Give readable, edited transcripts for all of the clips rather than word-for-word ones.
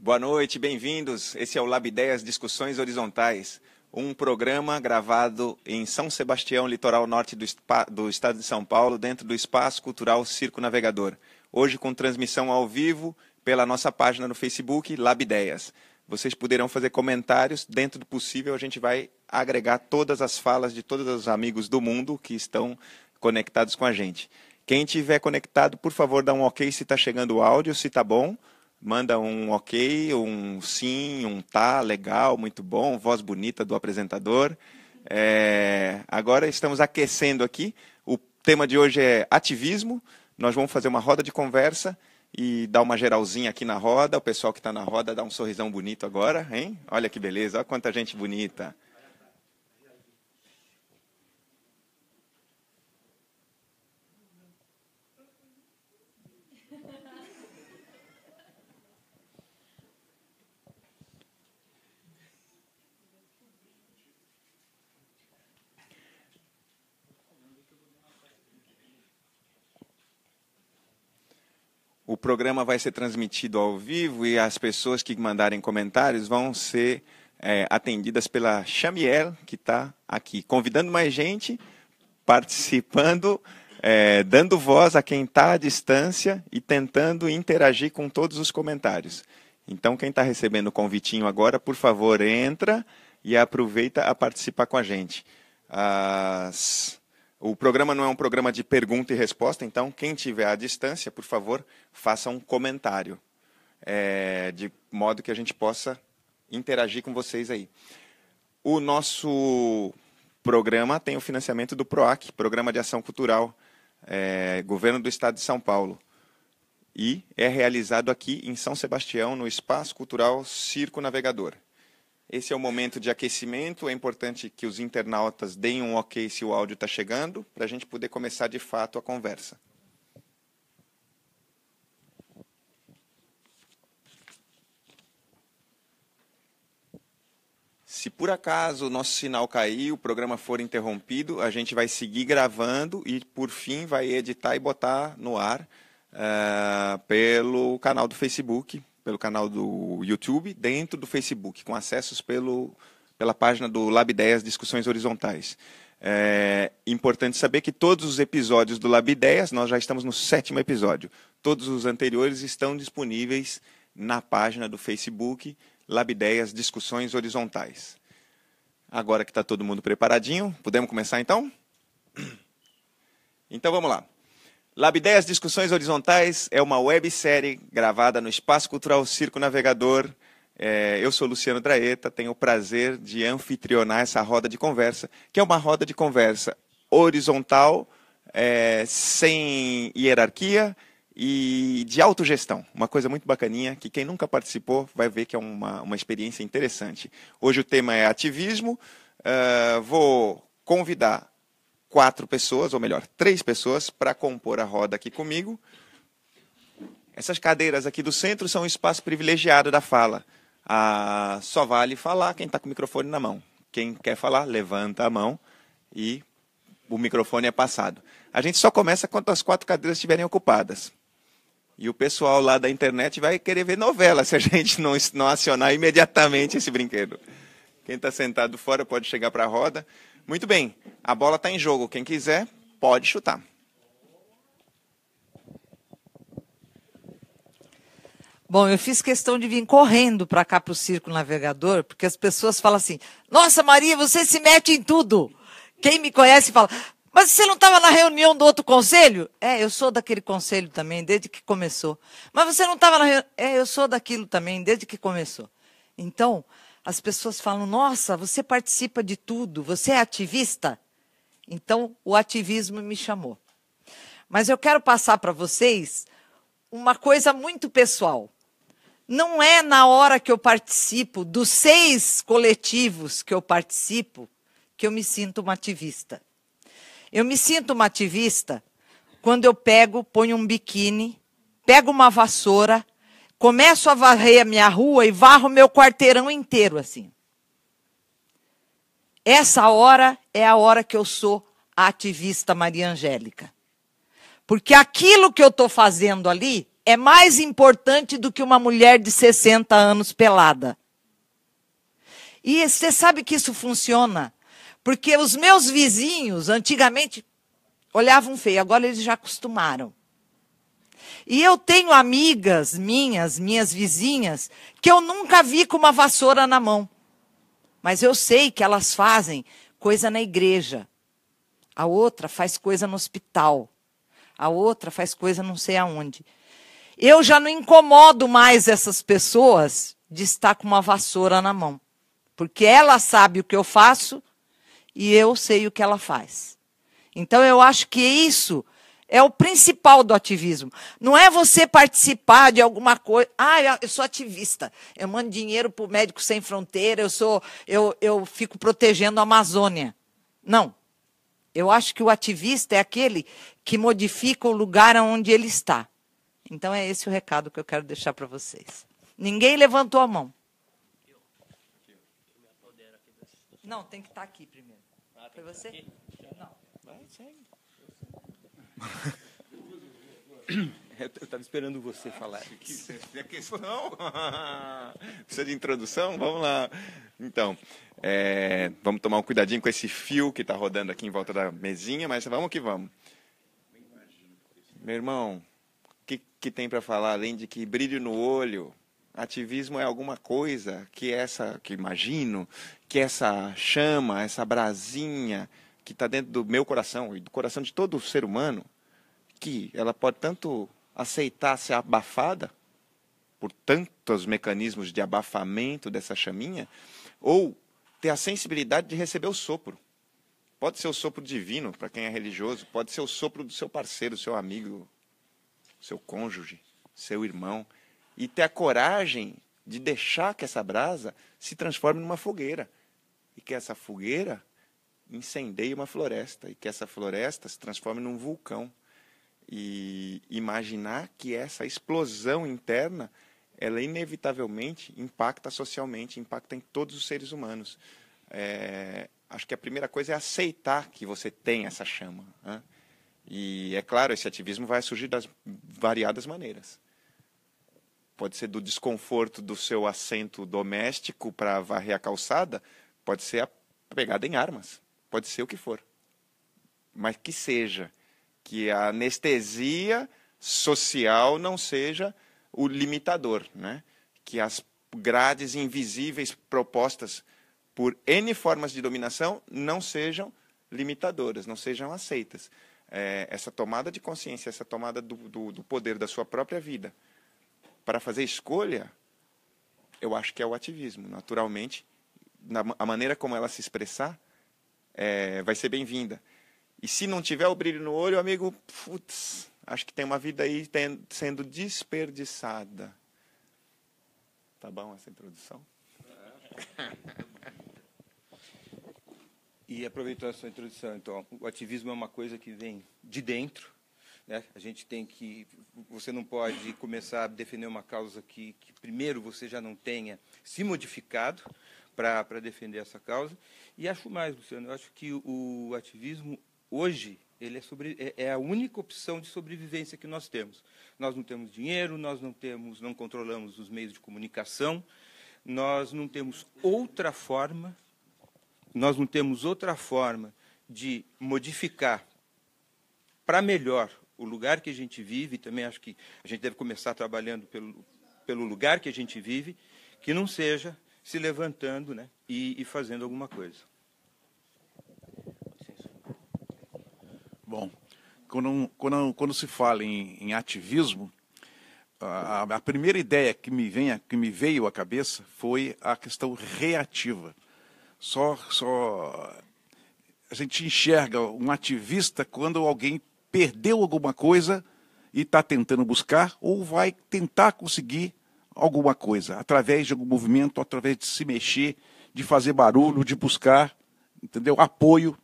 Boa noite, bem-vindos. Esse é o Lab Ideias Discussões Horizontais, um programa gravado em São Sebastião, litoral norte do estado de São Paulo, dentro do Espaço Cultural Circo Navegador. Hoje com transmissão ao vivo pela nossa página no Facebook, Lab Ideias. Vocês poderão fazer comentários, dentro do possível a gente vai agregar todas as falas de todos os amigos do mundo que estão conectados com a gente. Quem estiver conectado, por favor, dá um ok se está chegando o áudio, se está bom. Manda um ok, um sim, um tá, legal, muito bom, voz bonita do apresentador. Agora estamos aquecendo aqui. O tema de hoje é ativismo. Nós vamos fazer uma roda de conversa e dar uma geralzinha aqui na roda. O pessoal que está na roda dá um sorrisão bonito agora, hein? Olha que beleza, olha quanta gente bonita. O programa vai ser transmitido ao vivo e as pessoas que mandarem comentários vão ser atendidas pela Chamiel, que está aqui, convidando mais gente, participando, dando voz a quem está à distância e tentando interagir com todos os comentários. Então, quem está recebendo o convitinho agora, por favor, entra e aproveita a participar com a gente. O programa não é um programa de pergunta e resposta, então quem estiver à distância, por favor, faça um comentário, de modo que a gente possa interagir com vocês aí. O nosso programa tem o financiamento do PROAC, Programa de Ação Cultural, Governo do Estado de São Paulo, e é realizado aqui em São Sebastião, no Espaço Cultural Circo Navegador. Esse é o momento de aquecimento, é importante que os internautas deem um ok se o áudio está chegando, para a gente poder começar de fato a conversa. Se por acaso o nosso sinal cair, o programa for interrompido, a gente vai seguir gravando e, por fim, vai editar e botar no ar pelo canal do Facebook, pelo canal do YouTube, dentro do Facebook, com acessos pela página do Lab Ideias Discussões Horizontais. É importante saber que todos os episódios do Lab Ideias, nós já estamos no 7º episódio, todos os anteriores estão disponíveis na página do Facebook, Lab Ideias Discussões Horizontais. Agora que está todo mundo preparadinho, podemos começar então? Então vamos lá. Lab Ideias Discussões Horizontais é uma websérie gravada no Espaço Cultural Circo Navegador. Eu sou Luciano Draeta, tenho o prazer de anfitrionar essa roda de conversa, que é uma roda de conversa horizontal, sem hierarquia e de autogestão. Uma coisa muito bacaninha, que quem nunca participou vai ver que é uma experiência interessante. Hoje o tema é ativismo. Vou convidar 4 pessoas, ou melhor, 3 pessoas, para compor a roda aqui comigo. Essas cadeiras aqui do centro são um espaço privilegiado da fala. Só vale falar quem está com o microfone na mão. Quem quer falar, levanta a mão e o microfone é passado. A gente só começa quando as 4 cadeiras estiverem ocupadas. E o pessoal lá da internet vai querer ver novela se a gente não acionar imediatamente esse brinquedo. Quem está sentado fora pode chegar para a roda. Muito bem, a bola está em jogo. Quem quiser, pode chutar. Bom, eu fiz questão de vir correndo para cá, para o Circo Navegador, porque as pessoas falam assim, nossa, Maria, você se mete em tudo. Quem me conhece fala, mas você não estava na reunião do outro conselho? Eu sou daquele conselho também, desde que começou. Mas você não estava na reunião? Eu sou daquilo também, desde que começou. Então, as pessoas falam, nossa, você participa de tudo, você é ativista? Então, o ativismo me chamou. Mas eu quero passar para vocês uma coisa muito pessoal. Não é na hora que eu participo, dos 6 coletivos que eu participo, que eu me sinto uma ativista. Eu me sinto uma ativista quando eu ponho um biquíni, pego uma vassoura, começo a varrer a minha rua e varro o meu quarteirão inteiro, assim. Essa hora é a hora que eu sou a ativista Maria Angélica. Porque aquilo que eu estou fazendo ali é mais importante do que uma mulher de 60 anos pelada. E você sabe que isso funciona, porque os meus vizinhos, antigamente, olhavam feio, agora eles já acostumaram. E eu tenho amigas minhas vizinhas, que eu nunca vi com uma vassoura na mão. Mas eu sei que elas fazem coisa na igreja. A outra faz coisa no hospital. A outra faz coisa não sei aonde. Eu já não incomodo mais essas pessoas de estar com uma vassoura na mão. Porque ela sabe o que eu faço e eu sei o que ela faz. Então, eu acho que isso é o principal do ativismo. Não é você participar de alguma coisa. Eu sou ativista. Eu mando dinheiro para o Médicos Sem Fronteira. Eu fico protegendo a Amazônia. Não. Eu acho que o ativista é aquele que modifica o lugar onde ele está. Então, é esse o recado que eu quero deixar para vocês. Ninguém levantou a mão. Não, tem que estar aqui primeiro. Foi você? Não. Vai, segue. Eu estava esperando você falar. É questão? Precisa de introdução? Vamos lá. Então, vamos tomar um cuidadinho com esse fio que está rodando aqui em volta da mesinha, mas vamos que vamos. Meu irmão, o que tem para falar além de que brilho no olho? Ativismo é alguma coisa que imagino, que essa chama, essa brasinha que está dentro do meu coração e do coração de todo ser humano, que ela pode tanto aceitar ser abafada por tantos mecanismos de abafamento dessa chaminha, ou ter a sensibilidade de receber o sopro. Pode ser o sopro divino para quem é religioso, pode ser o sopro do seu parceiro, seu amigo, seu cônjuge, seu irmão, e ter a coragem de deixar que essa brasa se transforme numa fogueira. E que essa fogueira incendeie uma floresta. E que essa floresta se transforme num vulcão. E imaginar que essa explosão interna, ela inevitavelmente impacta socialmente, impacta em todos os seres humanos. Acho que a primeira coisa é aceitar que você tem essa chama, né? E, é claro, esse ativismo vai surgir das variadas maneiras. Pode ser do desconforto do seu assento doméstico para varrer a calçada, pode ser a pegada em armas, pode ser o que for. Mas que seja, que a anestesia social não seja o limitador, né? Que as grades invisíveis propostas por N formas de dominação não sejam limitadoras, não sejam aceitas. Essa tomada de consciência, essa tomada do poder da sua própria vida, para fazer escolha, eu acho que é o ativismo. Naturalmente, a maneira como ela se expressar vai ser bem-vinda. E se não tiver o brilho no olho, amigo, acho que tem uma vida aí sendo desperdiçada. Tá bom essa introdução? E aproveitando a sua introdução, então, o ativismo é uma coisa que vem de dentro, né? A gente tem que... Você não pode começar a defender uma causa que primeiro você já não tenha se modificado para defender essa causa. E acho mais, Luciano, eu acho que o ativismo, hoje, ele é a única opção de sobrevivência que nós temos. Nós não temos dinheiro, nós não controlamos os meios de comunicação, nós não temos outra forma de modificar para melhor o lugar que a gente vive. E também acho que a gente deve começar trabalhando pelo lugar que a gente vive, que não seja se levantando, né, e fazendo alguma coisa. Bom, quando se fala em ativismo, a primeira ideia que me veio à cabeça foi a questão reativa. A gente enxerga um ativista quando alguém perdeu alguma coisa e está tentando buscar ou vai tentar conseguir alguma coisa, através de algum movimento, através de se mexer, de fazer barulho, de buscar, entendeu? Apoio.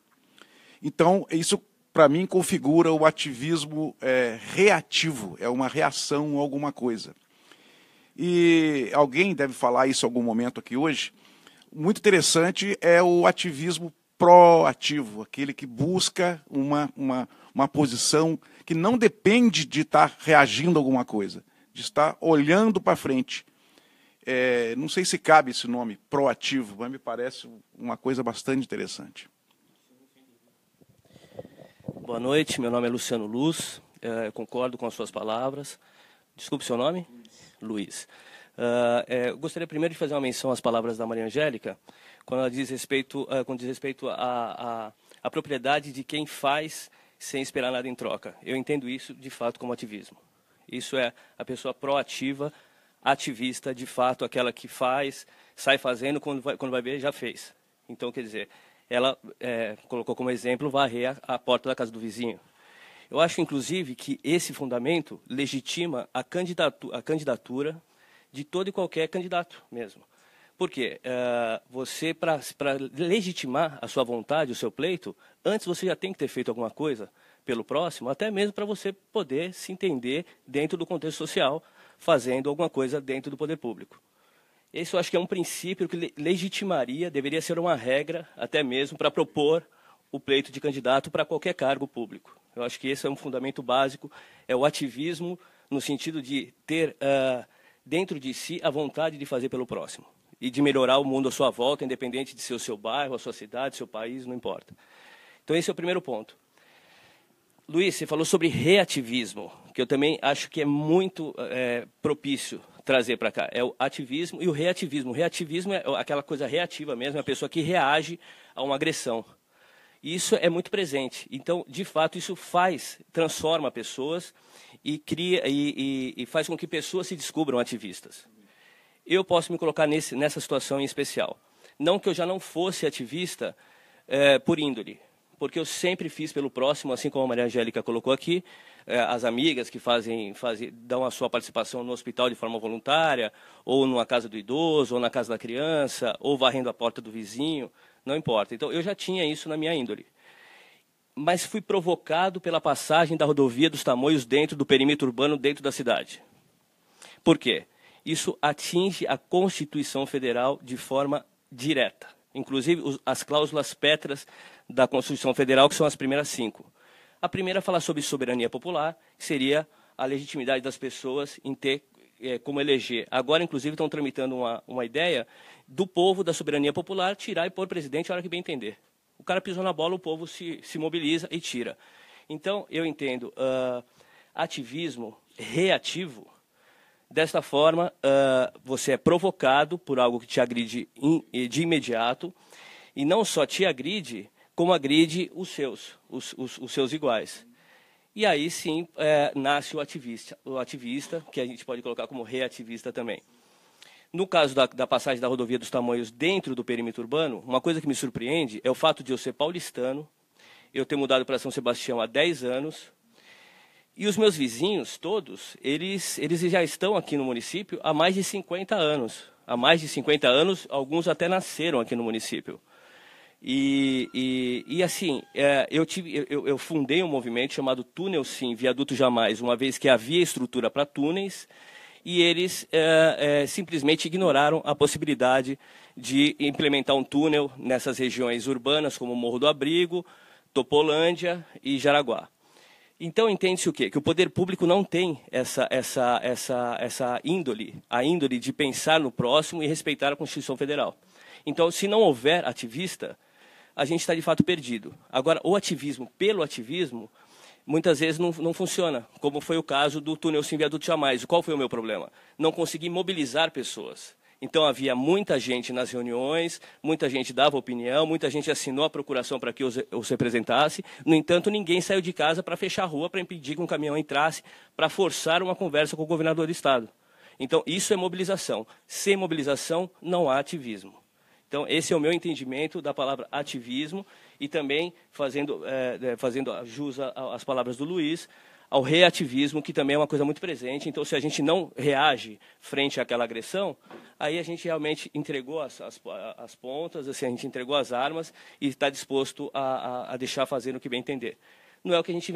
Então, isso, para mim, configura o ativismo reativo, é uma reação a alguma coisa. E alguém deve falar isso em algum momento aqui hoje. Muito interessante é o ativismo proativo, aquele que busca uma posição que não depende de estar reagindo a alguma coisa. de estar olhando para frente. Não sei se cabe esse nome, proativo, mas me parece uma coisa bastante interessante. Boa noite, meu nome é Luciano Luz, concordo com as suas palavras. Desculpe seu nome? Luiz. Eu gostaria primeiro de fazer uma menção às palavras da Maria Angélica, quando ela diz respeito à propriedade de quem faz sem esperar nada em troca. Eu entendo isso, de fato, como ativismo. Isso é a pessoa proativa, ativista, de fato, aquela que faz, sai fazendo, quando vai ver, já fez. Então, quer dizer, ela colocou como exemplo varrer a porta da casa do vizinho. Eu acho, inclusive, que esse fundamento legitima a candidatura de todo e qualquer candidato mesmo. Por quê? Você, para legitimar a sua vontade, o seu pleito, antes você já tem que ter feito alguma coisa pelo próximo, até mesmo para você poder se entender dentro do contexto social, fazendo alguma coisa dentro do poder público. Esse eu acho que é um princípio que legitimaria, deveria ser uma regra, até mesmo para propor o pleito de candidato para qualquer cargo público. Eu acho que esse é um fundamento básico, é o ativismo no sentido de ter dentro de si a vontade de fazer pelo próximo e de melhorar o mundo à sua volta, independente de ser o seu bairro, a sua cidade, seu país, não importa. Então esse é o primeiro ponto. Luiz, você falou sobre reativismo, que eu também acho que é muito propício trazer para cá. É o ativismo e o reativismo. O reativismo é aquela coisa reativa mesmo, é a pessoa que reage a uma agressão. E isso é muito presente. Então, de fato, isso transforma pessoas e cria e faz com que pessoas se descubram ativistas. Eu posso me colocar nessa situação em especial. Não que eu já não fosse ativista por índole, porque eu sempre fiz pelo próximo, assim como a Maria Angélica colocou aqui, as amigas que dão a sua participação no hospital de forma voluntária, ou numa casa do idoso, ou na casa da criança, ou varrendo a porta do vizinho, não importa. Então, eu já tinha isso na minha índole. Mas fui provocado pela passagem da rodovia dos Tamoios dentro do perímetro urbano, dentro da cidade. Por quê? Isso atinge a Constituição Federal de forma direta. Inclusive, as cláusulas pétreas da Constituição Federal, que são as primeiras 5. A primeira fala sobre soberania popular, que seria a legitimidade das pessoas em ter como eleger. Agora, inclusive, estão tramitando uma ideia do povo, da soberania popular, tirar e pôr presidente a hora que bem entender. O cara pisou na bola, o povo se mobiliza e tira. Então, eu entendo ativismo reativo. Desta forma, você é provocado por algo que te agride de imediato, e não só te agride, como agride os seus iguais. E aí sim nasce o ativista, que a gente pode colocar como reativista também. No caso da passagem da rodovia dos Tamoios dentro do perímetro urbano, uma coisa que me surpreende é o fato de eu ser paulistano, eu ter mudado para São Sebastião há 10 anos, e os meus vizinhos todos, eles já estão aqui no município há mais de 50 anos. Há mais de 50 anos, alguns até nasceram aqui no município. E assim, eu fundei um movimento chamado Túnel Sim, Viaduto Jamais, uma vez que havia estrutura para túneis, e eles simplesmente ignoraram a possibilidade de implementar um túnel nessas regiões urbanas, como Morro do Abrigo, Topolândia e Jaraguá. Então, entende-se o quê? Que o poder público não tem essa índole, a índole de pensar no próximo e respeitar a Constituição Federal. Então, se não houver ativista, a gente está de fato perdido. Agora, o ativismo pelo ativismo, muitas vezes não funciona, como foi o caso do Túnel Sim Viaduto Jamais. Qual foi o meu problema? Não consegui mobilizar pessoas. Então, havia muita gente nas reuniões, muita gente dava opinião, muita gente assinou a procuração para que eu os representasse. No entanto, ninguém saiu de casa para fechar a rua, para impedir que um caminhão entrasse, para forçar uma conversa com o governador do Estado. Então, isso é mobilização. Sem mobilização, não há ativismo. Então, esse é o meu entendimento da palavra ativismo e também fazendo jus às palavras do Luiz, ao reativismo, que também é uma coisa muito presente. Então, se a gente não reage frente àquela agressão, aí a gente realmente entregou as pontas, assim, a gente entregou as armas e está disposto a deixar fazer no que bem entender. Não é o que a gente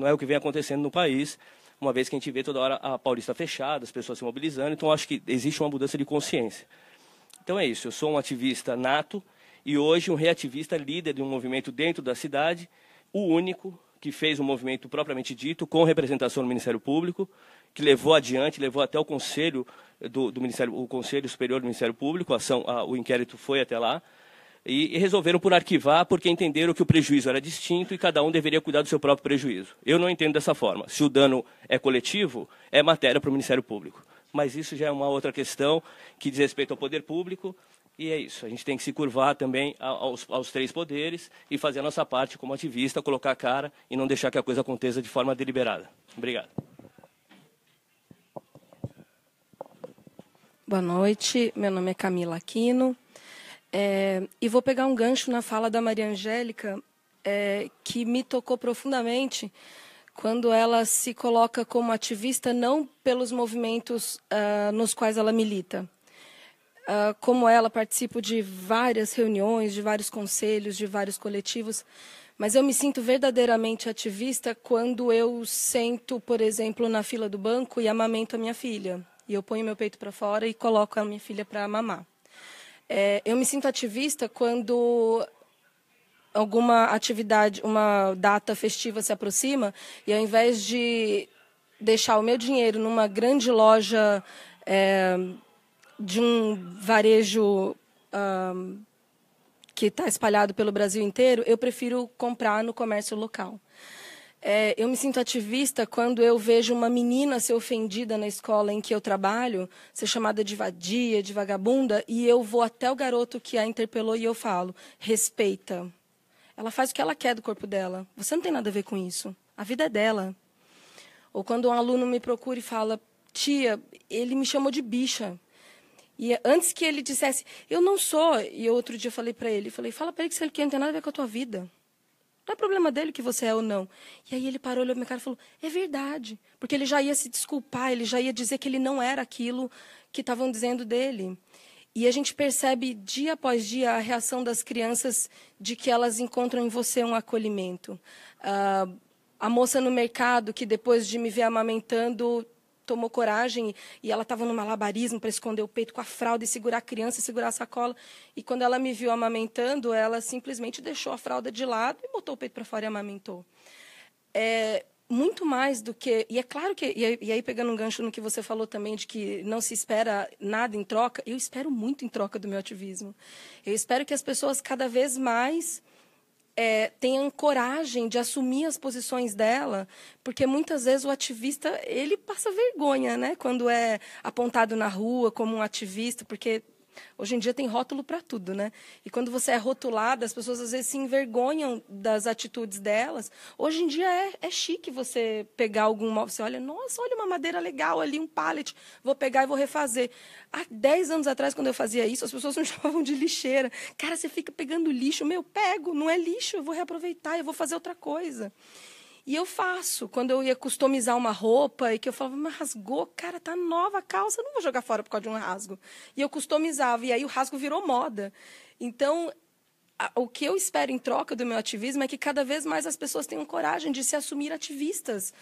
não é o que vem acontecendo no país, uma vez que a gente vê toda hora a Paulista fechada, as pessoas se mobilizando. Então, acho que existe uma mudança de consciência. Então é isso, eu sou um ativista nato e hoje um reativista líder de um movimento dentro da cidade, o único que fez um movimento propriamente dito, com representação no Ministério Público, que levou adiante, levou até o Conselho do Ministério, o Conselho Superior do Ministério Público, o inquérito foi até lá, e resolveram por arquivar porque entenderam que o prejuízo era distinto e cada um deveria cuidar do seu próprio prejuízo. Eu não entendo dessa forma. Se o dano é coletivo, é matéria para o Ministério Público. Mas isso já é uma outra questão que diz respeito ao poder público, e é isso. A gente tem que se curvar também aos três poderes e fazer a nossa parte como ativista, colocar a cara e não deixar que a coisa aconteça de forma deliberada. Obrigado. Boa noite, meu nome é Camila Aquino. E vou pegar um gancho na fala da Maria Angélica, que me tocou profundamente, quando ela se coloca como ativista não pelos movimentos nos quais ela milita. Como ela, participo de várias reuniões, de vários conselhos, de vários coletivos, mas eu me sinto verdadeiramente ativista quando eu sento, por exemplo, na fila do banco e amamento a minha filha. E eu ponho meu peito para fora e coloco a minha filha para mamar. Eu me sinto ativista quando alguma atividade, uma data festiva se aproxima e ao invés de deixar o meu dinheiro numa grande loja de um varejo que está espalhado pelo Brasil inteiro, eu prefiro comprar no comércio local. Eu me sinto ativista quando eu vejo uma menina ser ofendida na escola em que eu trabalho, ser chamada de vadia, de vagabunda, e eu vou até o garoto que a interpelou e eu falo, respeita. Ela faz o que ela quer do corpo dela. Você não tem nada a ver com isso. A vida é dela. Ou quando um aluno me procura e fala, tia, ele me chamou de bicha. E antes que ele dissesse, eu não sou, e outro dia eu falei para ele, fala para ele que se ele quer, não tem nada a ver com a tua vida. Não é problema dele que você é ou não. E aí ele parou, olhou para minha cara e falou, é verdade. Porque ele já ia se desculpar, ele já ia dizer que ele não era aquilo que estavam dizendo dele. E a gente percebe, dia após dia, a reação das crianças de que elas encontram em você um acolhimento. A moça no mercado, que depois de me ver amamentando, tomou coragem e ela estava no malabarismo para esconder o peito com a fralda e segurar a criança, segurar a sacola. E quando ela me viu amamentando, ela simplesmente deixou a fralda de lado e botou o peito para fora e amamentou. Muito mais do que... E é claro que... E aí, pegando um gancho no que você falou também, de que não se espera nada em troca, eu espero muito em troca do meu ativismo. Eu espero que as pessoas cada vez mais... tenham coragem de assumir as posições dela, porque muitas vezes o ativista ele passa vergonha, né, quando é apontado na rua como um ativista, porque hoje em dia tem rótulo para tudo, né? E quando você é rotulada, as pessoas às vezes se envergonham das atitudes delas. Hoje em dia é chique você pegar algum móvel, você olha, nossa, olha uma madeira legal ali, um pallet, vou pegar e vou refazer. Há 10 anos atrás, quando eu fazia isso, as pessoas me chamavam de lixeira. Cara, você fica pegando lixo. Eu pego, não é lixo, eu vou reaproveitar, eu vou fazer outra coisa. E eu faço. Quando eu ia customizar uma roupa e que eu falava, mas rasgou, cara, tá nova a calça, eu não vou jogar fora por causa de um rasgo. E eu customizava, e aí o rasgo virou moda. Então, o que eu espero em troca do meu ativismo é que cada vez mais as pessoas tenham coragem de se assumir ativistas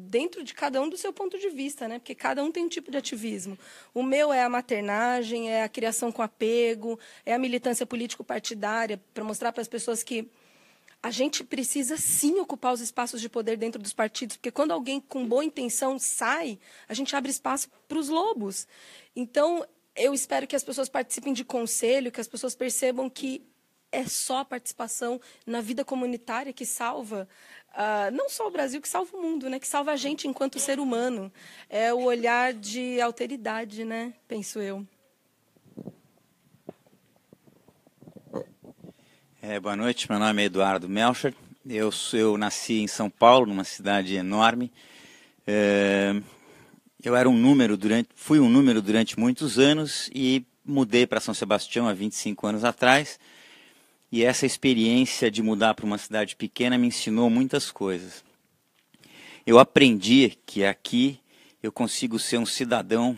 dentro de cada um do seu ponto de vista, né? Porque cada um tem um tipo de ativismo. O meu é a maternagem, é a criação com apego, é a militância político-partidária, para mostrar para as pessoas que a gente precisa, sim, ocupar os espaços de poder dentro dos partidos, porque quando alguém com boa intenção sai, a gente abre espaço para os lobos. Então, eu espero que as pessoas participem de conselho, que as pessoas percebam que é só a participação na vida comunitária que salva, não só o Brasil, que salva o mundo, né? Que salva a gente enquanto ser humano. É o olhar de alteridade, né? Penso eu. Boa noite, meu nome é Eduardo Melcher. Eu nasci em São Paulo, numa cidade enorme. Eu era fui um número durante muitos anos e mudei para São Sebastião há 25 anos atrás. E essa experiência de mudar para uma cidade pequena me ensinou muitas coisas. Eu aprendi que aqui eu consigo ser um cidadão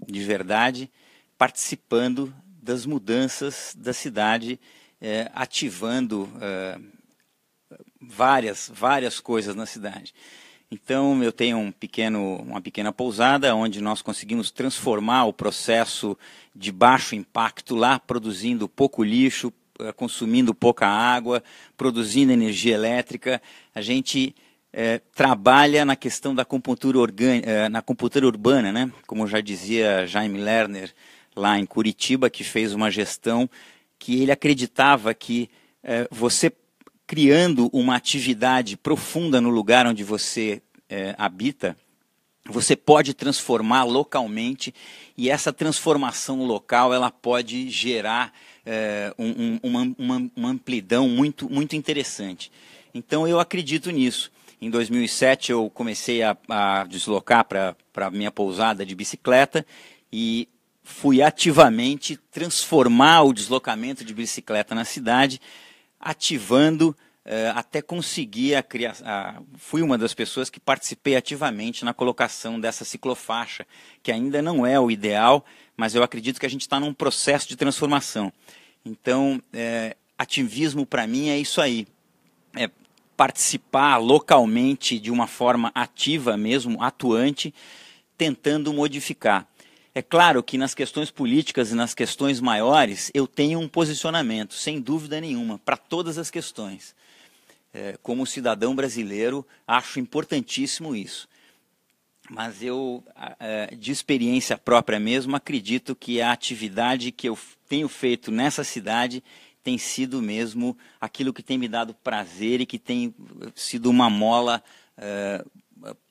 de verdade, participando das mudanças da cidade, ativando várias coisas na cidade. Então, eu tenho uma pequena pousada onde nós conseguimos transformar o processo de baixo impacto lá, produzindo pouco lixo, consumindo pouca água, produzindo energia elétrica. A gente trabalha na questão da acupuntura na acupuntura urbana, né? Como já dizia Jaime Lerner, lá em Curitiba, que fez uma gestão que ele acreditava que você criando uma atividade profunda no lugar onde você habita, você pode transformar localmente, e essa transformação local ela pode gerar uma amplidão muito, muito interessante. Então eu acredito nisso. Em 2007 eu comecei a deslocar para a minha pousada de bicicleta e fui ativamente transformar o deslocamento de bicicleta na cidade, ativando até conseguir fui uma das pessoas que participei ativamente na colocação dessa ciclofaixa, que ainda não é o ideal, mas eu acredito que a gente está num processo de transformação. Então, ativismo para mim é isso aí, participar localmente de uma forma ativa mesmo, atuante, tentando modificar. É claro que nas questões políticas e nas questões maiores eu tenho um posicionamento, sem dúvida nenhuma, para todas as questões. Como cidadão brasileiro, acho importantíssimo isso. Mas eu, de experiência própria mesmo, acredito que a atividade que eu tenho feito nessa cidade tem sido mesmo aquilo que tem me dado prazer e que tem sido uma mola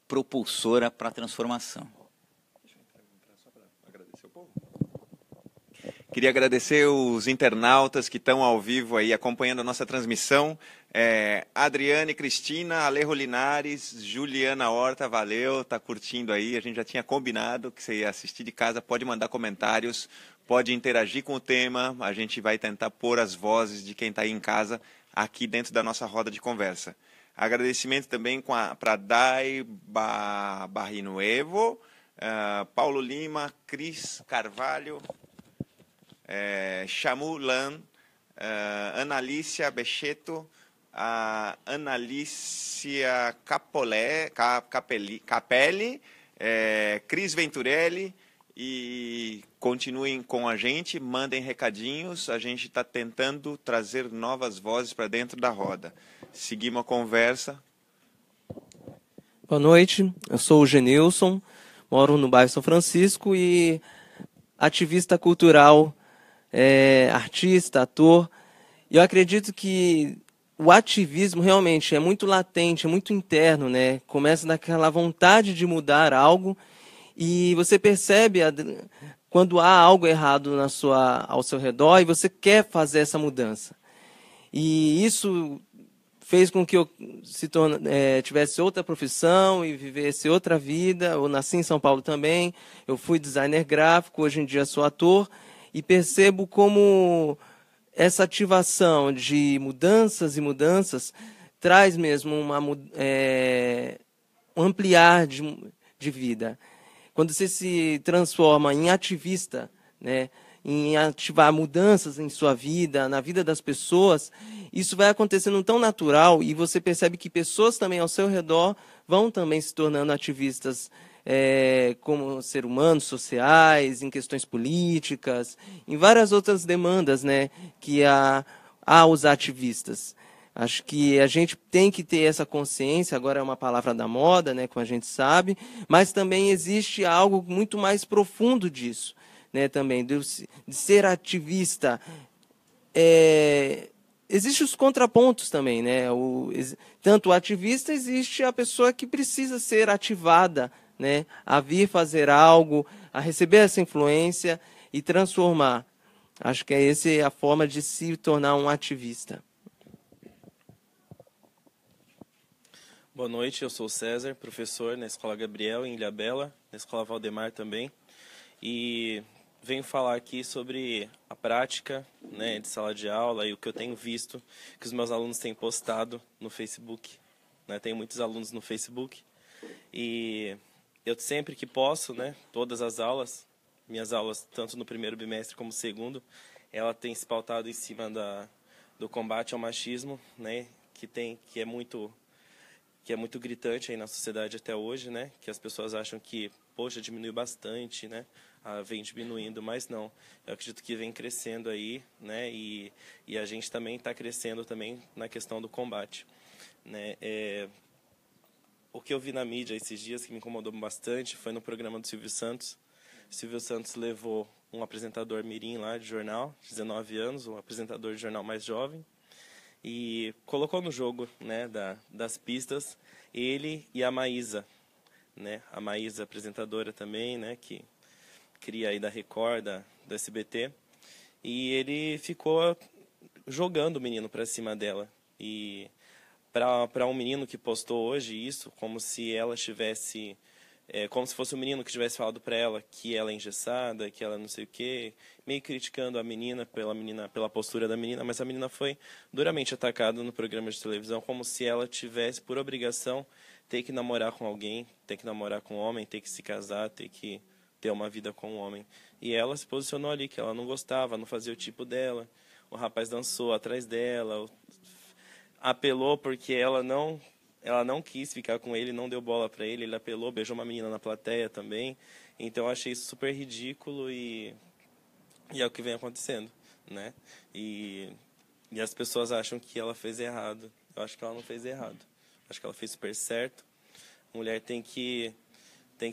propulsora para a transformação. Queria agradecer os internautas que estão ao vivo aí acompanhando a nossa transmissão. Adriane Cristina, Alejo Linares, Juliana Horta, valeu, tá curtindo aí. A gente já tinha combinado que você ia assistir de casa, pode mandar comentários, pode interagir com o tema. A gente vai tentar pôr as vozes de quem está aí em casa aqui dentro da nossa roda de conversa. Agradecimento também para Dai Barrinuevo, Paulo Lima, Cris Carvalho, Chamu Lan, Analícia Becheto, Analícia Capelli, Cris Venturelli, e continuem com a gente, mandem recadinhos, a gente está tentando trazer novas vozes para dentro da roda. Seguimos a conversa. Boa noite, eu sou o Genilson, moro no bairro São Francisco e ativista cultural, artista, ator. Eu acredito que o ativismo realmente é muito latente, é muito interno, né? Começa daquela vontade de mudar algo e você percebe quando há algo errado ao seu redor e você quer fazer essa mudança. E isso fez com que eu tivesse outra profissão e vivesse outra vida. Eu nasci em São Paulo também, eu fui designer gráfico, hoje em dia sou ator, e percebo como essa ativação de mudanças e mudanças traz mesmo um ampliar de vida. Quando você se transforma em ativista, né, em ativar mudanças em sua vida, na vida das pessoas, isso vai acontecendo tão natural e você percebe que pessoas também ao seu redor vão também se tornando ativistas como seres humanos, sociais, em questões políticas, em várias outras demandas, né, que há os ativistas. Acho que a gente tem que ter essa consciência, agora é uma palavra da moda, né, como a gente sabe, mas também existe algo muito mais profundo disso, né, também, de ser ativista. Existem os contrapontos também, né? Tanto o ativista, existe a pessoa que precisa ser ativada, né, a vir fazer algo, a receber essa influência e transformar. Acho que essa é a forma de se tornar um ativista. Boa noite, eu sou o César, professor na Escola Gabriel, em Ilhabela, na Escola Valdemar também, e venho falar aqui sobre a prática, né, de sala de aula e o que eu tenho visto que os meus alunos têm postado no Facebook, né, tenho muitos alunos no Facebook, e eu sempre que posso, né, todas as aulas, minhas aulas, tanto no primeiro bimestre como no segundo, ela tem se pautado em cima do combate ao machismo, né, que é muito gritante aí na sociedade até hoje, né? Que as pessoas acham que, poxa, diminuiu bastante, né? Vem diminuindo, mas não. Eu acredito que vem crescendo aí, né? E a gente também está crescendo também na questão do combate, né? o que eu vi na mídia esses dias que me incomodou bastante foi no programa do Silvio Santos. O Silvio Santos levou um apresentador mirim lá de jornal, 19 anos, um apresentador de jornal mais jovem, e colocou no jogo, né, das pistas ele e a Maísa, né? A Maísa, apresentadora também, né, que cria aí da Record, do SBT, e ele ficou jogando o menino para cima dela. E para um menino que postou hoje isso, como se ela tivesse, como se fosse o menino que tivesse falado para ela que ela é engessada, que ela não sei o quê, meio criticando a menina pela postura da menina, mas a menina foi duramente atacada no programa de televisão, como se ela tivesse por obrigação ter que namorar com alguém, ter que namorar com um homem, ter que se casar, ter que ter uma vida com um homem. E ela se posicionou ali que ela não gostava, não fazia o tipo dela. O rapaz dançou atrás dela, apelou porque ela não quis ficar com ele, não deu bola para ele, ele apelou, beijou uma menina na plateia também. Então eu achei isso super ridículo e é o que vem acontecendo, né? E as pessoas acham que ela fez errado. Eu acho que ela não fez errado. Acho que ela fez super certo. A mulher tem que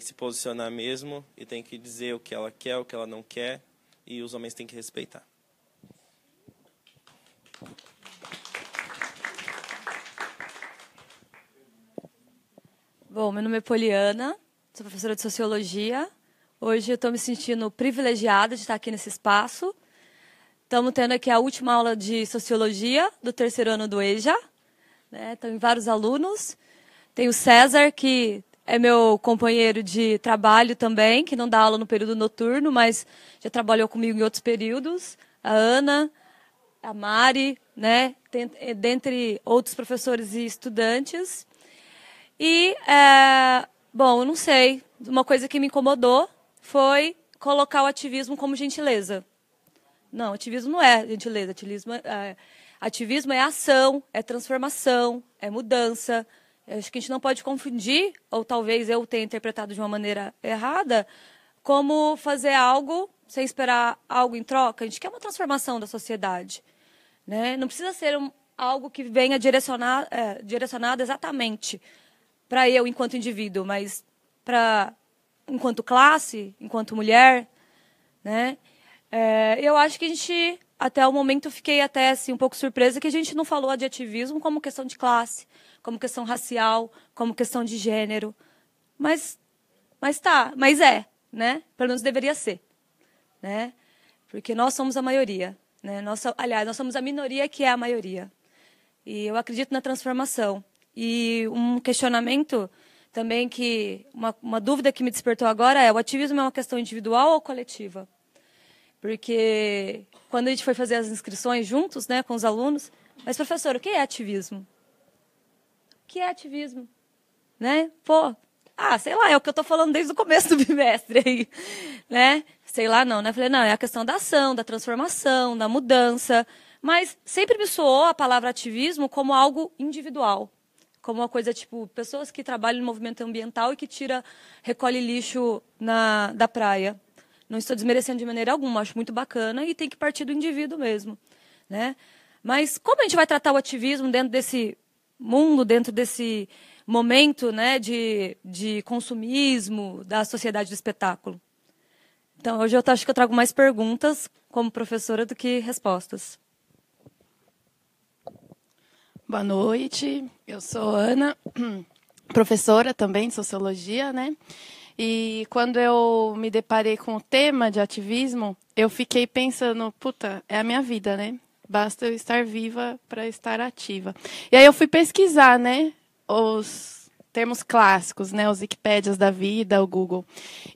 se posicionar mesmo e tem que dizer o que ela quer, o que ela não quer, e os homens têm que respeitar. Bom, meu nome é Poliana, sou professora de Sociologia. Hoje eu estou me sentindo privilegiada de estar aqui nesse espaço. Estamos tendo aqui a última aula de Sociologia do 3º ano do EJA. Né? Tem vários alunos. Tem o César, que é meu companheiro de trabalho também, que não dá aula no período noturno, mas já trabalhou comigo em outros períodos. A Ana, a Mari, né? Dentre outros professores e estudantes. E, bom, eu não sei, uma coisa que me incomodou foi colocar o ativismo como gentileza. Não, ativismo não é gentileza, ativismo é ação, é transformação, é mudança. Eu acho que a gente não pode confundir, ou talvez eu tenha interpretado de uma maneira errada, como fazer algo sem esperar algo em troca. A gente quer uma transformação da sociedade. Né? Não precisa ser algo que venha direcionado exatamente para eu enquanto indivíduo, mas enquanto classe, enquanto mulher. Né? Eu acho que a gente, até o momento, fiquei até assim, um pouco surpresa que a gente não falou de ativismo como questão de classe, como questão racial, como questão de gênero. Mas né? Pelo menos deveria ser. Né? Porque nós somos a maioria. Né? Nós somos a minoria que é a maioria. E eu acredito na transformação. E um questionamento também, uma dúvida que me despertou agora é: o ativismo é uma questão individual ou coletiva? Porque quando a gente foi fazer as inscrições juntos, né, com os alunos, mas professor, o que é ativismo? O que é ativismo? Né? Sei lá, é o que eu estou falando desde o começo do bimestre aí, né? Sei lá não, né? Falei, não, é a questão da ação, da transformação, da mudança, mas sempre me soou a palavra ativismo como algo individual, como uma coisa tipo pessoas que trabalham no movimento ambiental e que recolhe lixo da praia. Não estou desmerecendo de maneira alguma, acho muito bacana e tem que partir do indivíduo mesmo, né? Mas como a gente vai tratar o ativismo dentro desse mundo, dentro desse momento, né, de consumismo da sociedade do espetáculo? Então, hoje eu acho que eu trago mais perguntas como professora do que respostas. Boa noite, eu sou Ana, professora também de Sociologia, né? E quando eu me deparei com o tema de ativismo, eu fiquei pensando, é a minha vida, né? Basta eu estar viva para estar ativa. E aí eu fui pesquisar, né, os termos clássicos, né, os Wikipédias da vida, o Google.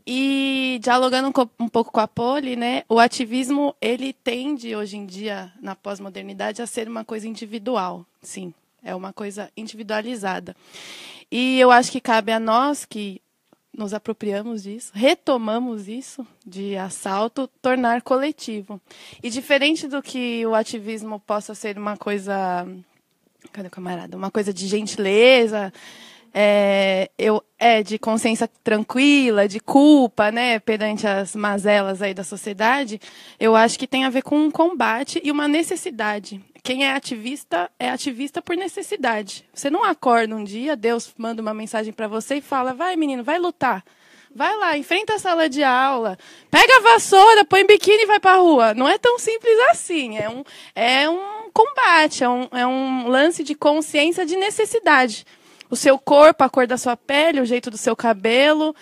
E dialogando um pouco com a Poli, né, o ativismo, ele tende hoje em dia, na pós-modernidade, a ser uma coisa individual. Sim, é uma coisa individualizada. E eu acho que cabe a nós que nos apropriamos disso, retomamos isso de assalto, tornar coletivo. E diferente do que o ativismo possa ser uma coisa... Cadê o camarada? Uma coisa de gentileza, de consciência tranquila, de culpa, né, perante as mazelas aí da sociedade, eu acho que tem a ver com um combate e uma necessidade, quem é ativista por necessidade. Você não acorda um dia, Deus manda uma mensagem para você e fala, vai menino, vai lutar. Vai lá, enfrenta a sala de aula, pega a vassoura, põe biquíni e vai para a rua. Não é tão simples assim, é um combate, é um lance de consciência de necessidade. O seu corpo, a cor da sua pele, o jeito do seu cabelo,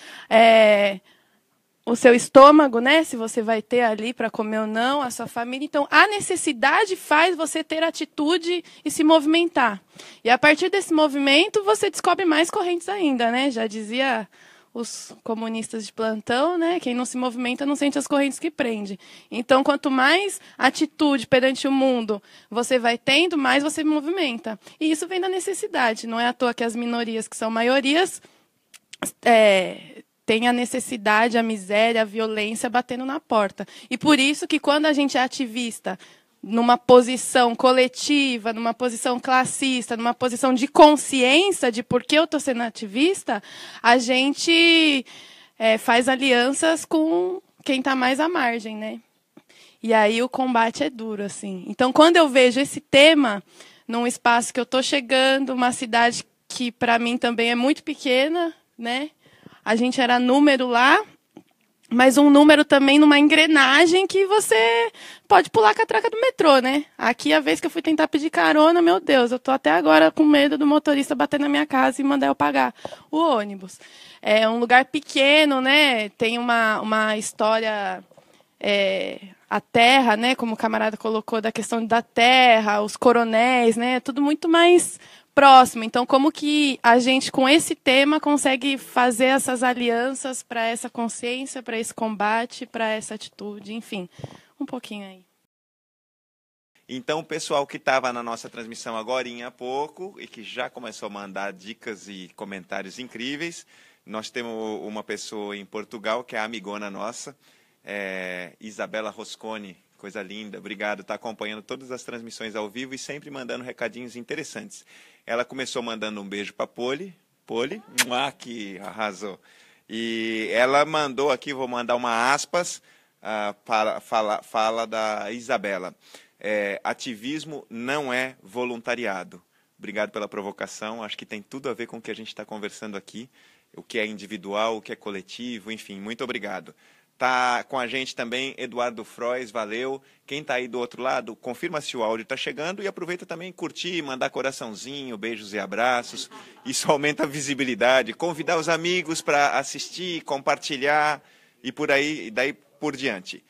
o seu estômago, né? Se você vai ter ali para comer ou não, a sua família. Então, a necessidade faz você ter atitude e se movimentar. E a partir desse movimento, você descobre mais correntes ainda, né? Já dizia os comunistas de plantão, né? Quem não se movimenta não sente as correntes que prende. Então, quanto mais atitude perante o mundo você vai tendo, mais você movimenta. E isso vem da necessidade. Não é à toa que as minorias, que são maiorias, têm a necessidade, a miséria, a violência batendo na porta. E por isso que quando a gente é ativista numa posição coletiva, numa posição classista, numa posição de consciência de por que eu estou sendo ativista, a gente faz alianças com quem está mais à margem, né? E aí o combate é duro, assim. Então, quando eu vejo esse tema num espaço que eu estou chegando, uma cidade que, para mim, também é muito pequena, né? A gente era número lá, mas um número também numa engrenagem que você pode pular a catraca do metrô, né? Aqui, a vez que eu fui tentar pedir carona, meu Deus, eu tô até agora com medo do motorista bater na minha casa e mandar eu pagar o ônibus. É um lugar pequeno, né? Tem uma história... a terra, né? Como o camarada colocou, da questão da terra, os coronéis, né? Tudo muito mais próximo. Então, como que a gente, com esse tema, consegue fazer essas alianças para essa consciência, para esse combate, para essa atitude, enfim, um pouquinho aí. Então, o pessoal que estava na nossa transmissão agorinha há pouco e que já começou a mandar dicas e comentários incríveis, nós temos uma pessoa em Portugal que é a amigona nossa, Isabela Roscone. Coisa linda, obrigado, está acompanhando todas as transmissões ao vivo e sempre mandando recadinhos interessantes. Ela começou mandando um beijo para Poli, que arrasou. E ela mandou aqui, vou mandar uma aspas, fala da Isabela. Ativismo não é voluntariado. Obrigado pela provocação, acho que tem tudo a ver com o que a gente está conversando aqui, o que é individual, o que é coletivo, enfim, muito obrigado. Está com a gente também Eduardo Frois, valeu. Quem está aí do outro lado, confirma se o áudio está chegando e aproveita também curtir, mandar coraçãozinho, beijos e abraços. Isso aumenta a visibilidade. Convidar os amigos para assistir, compartilhar e por aí, e daí por diante.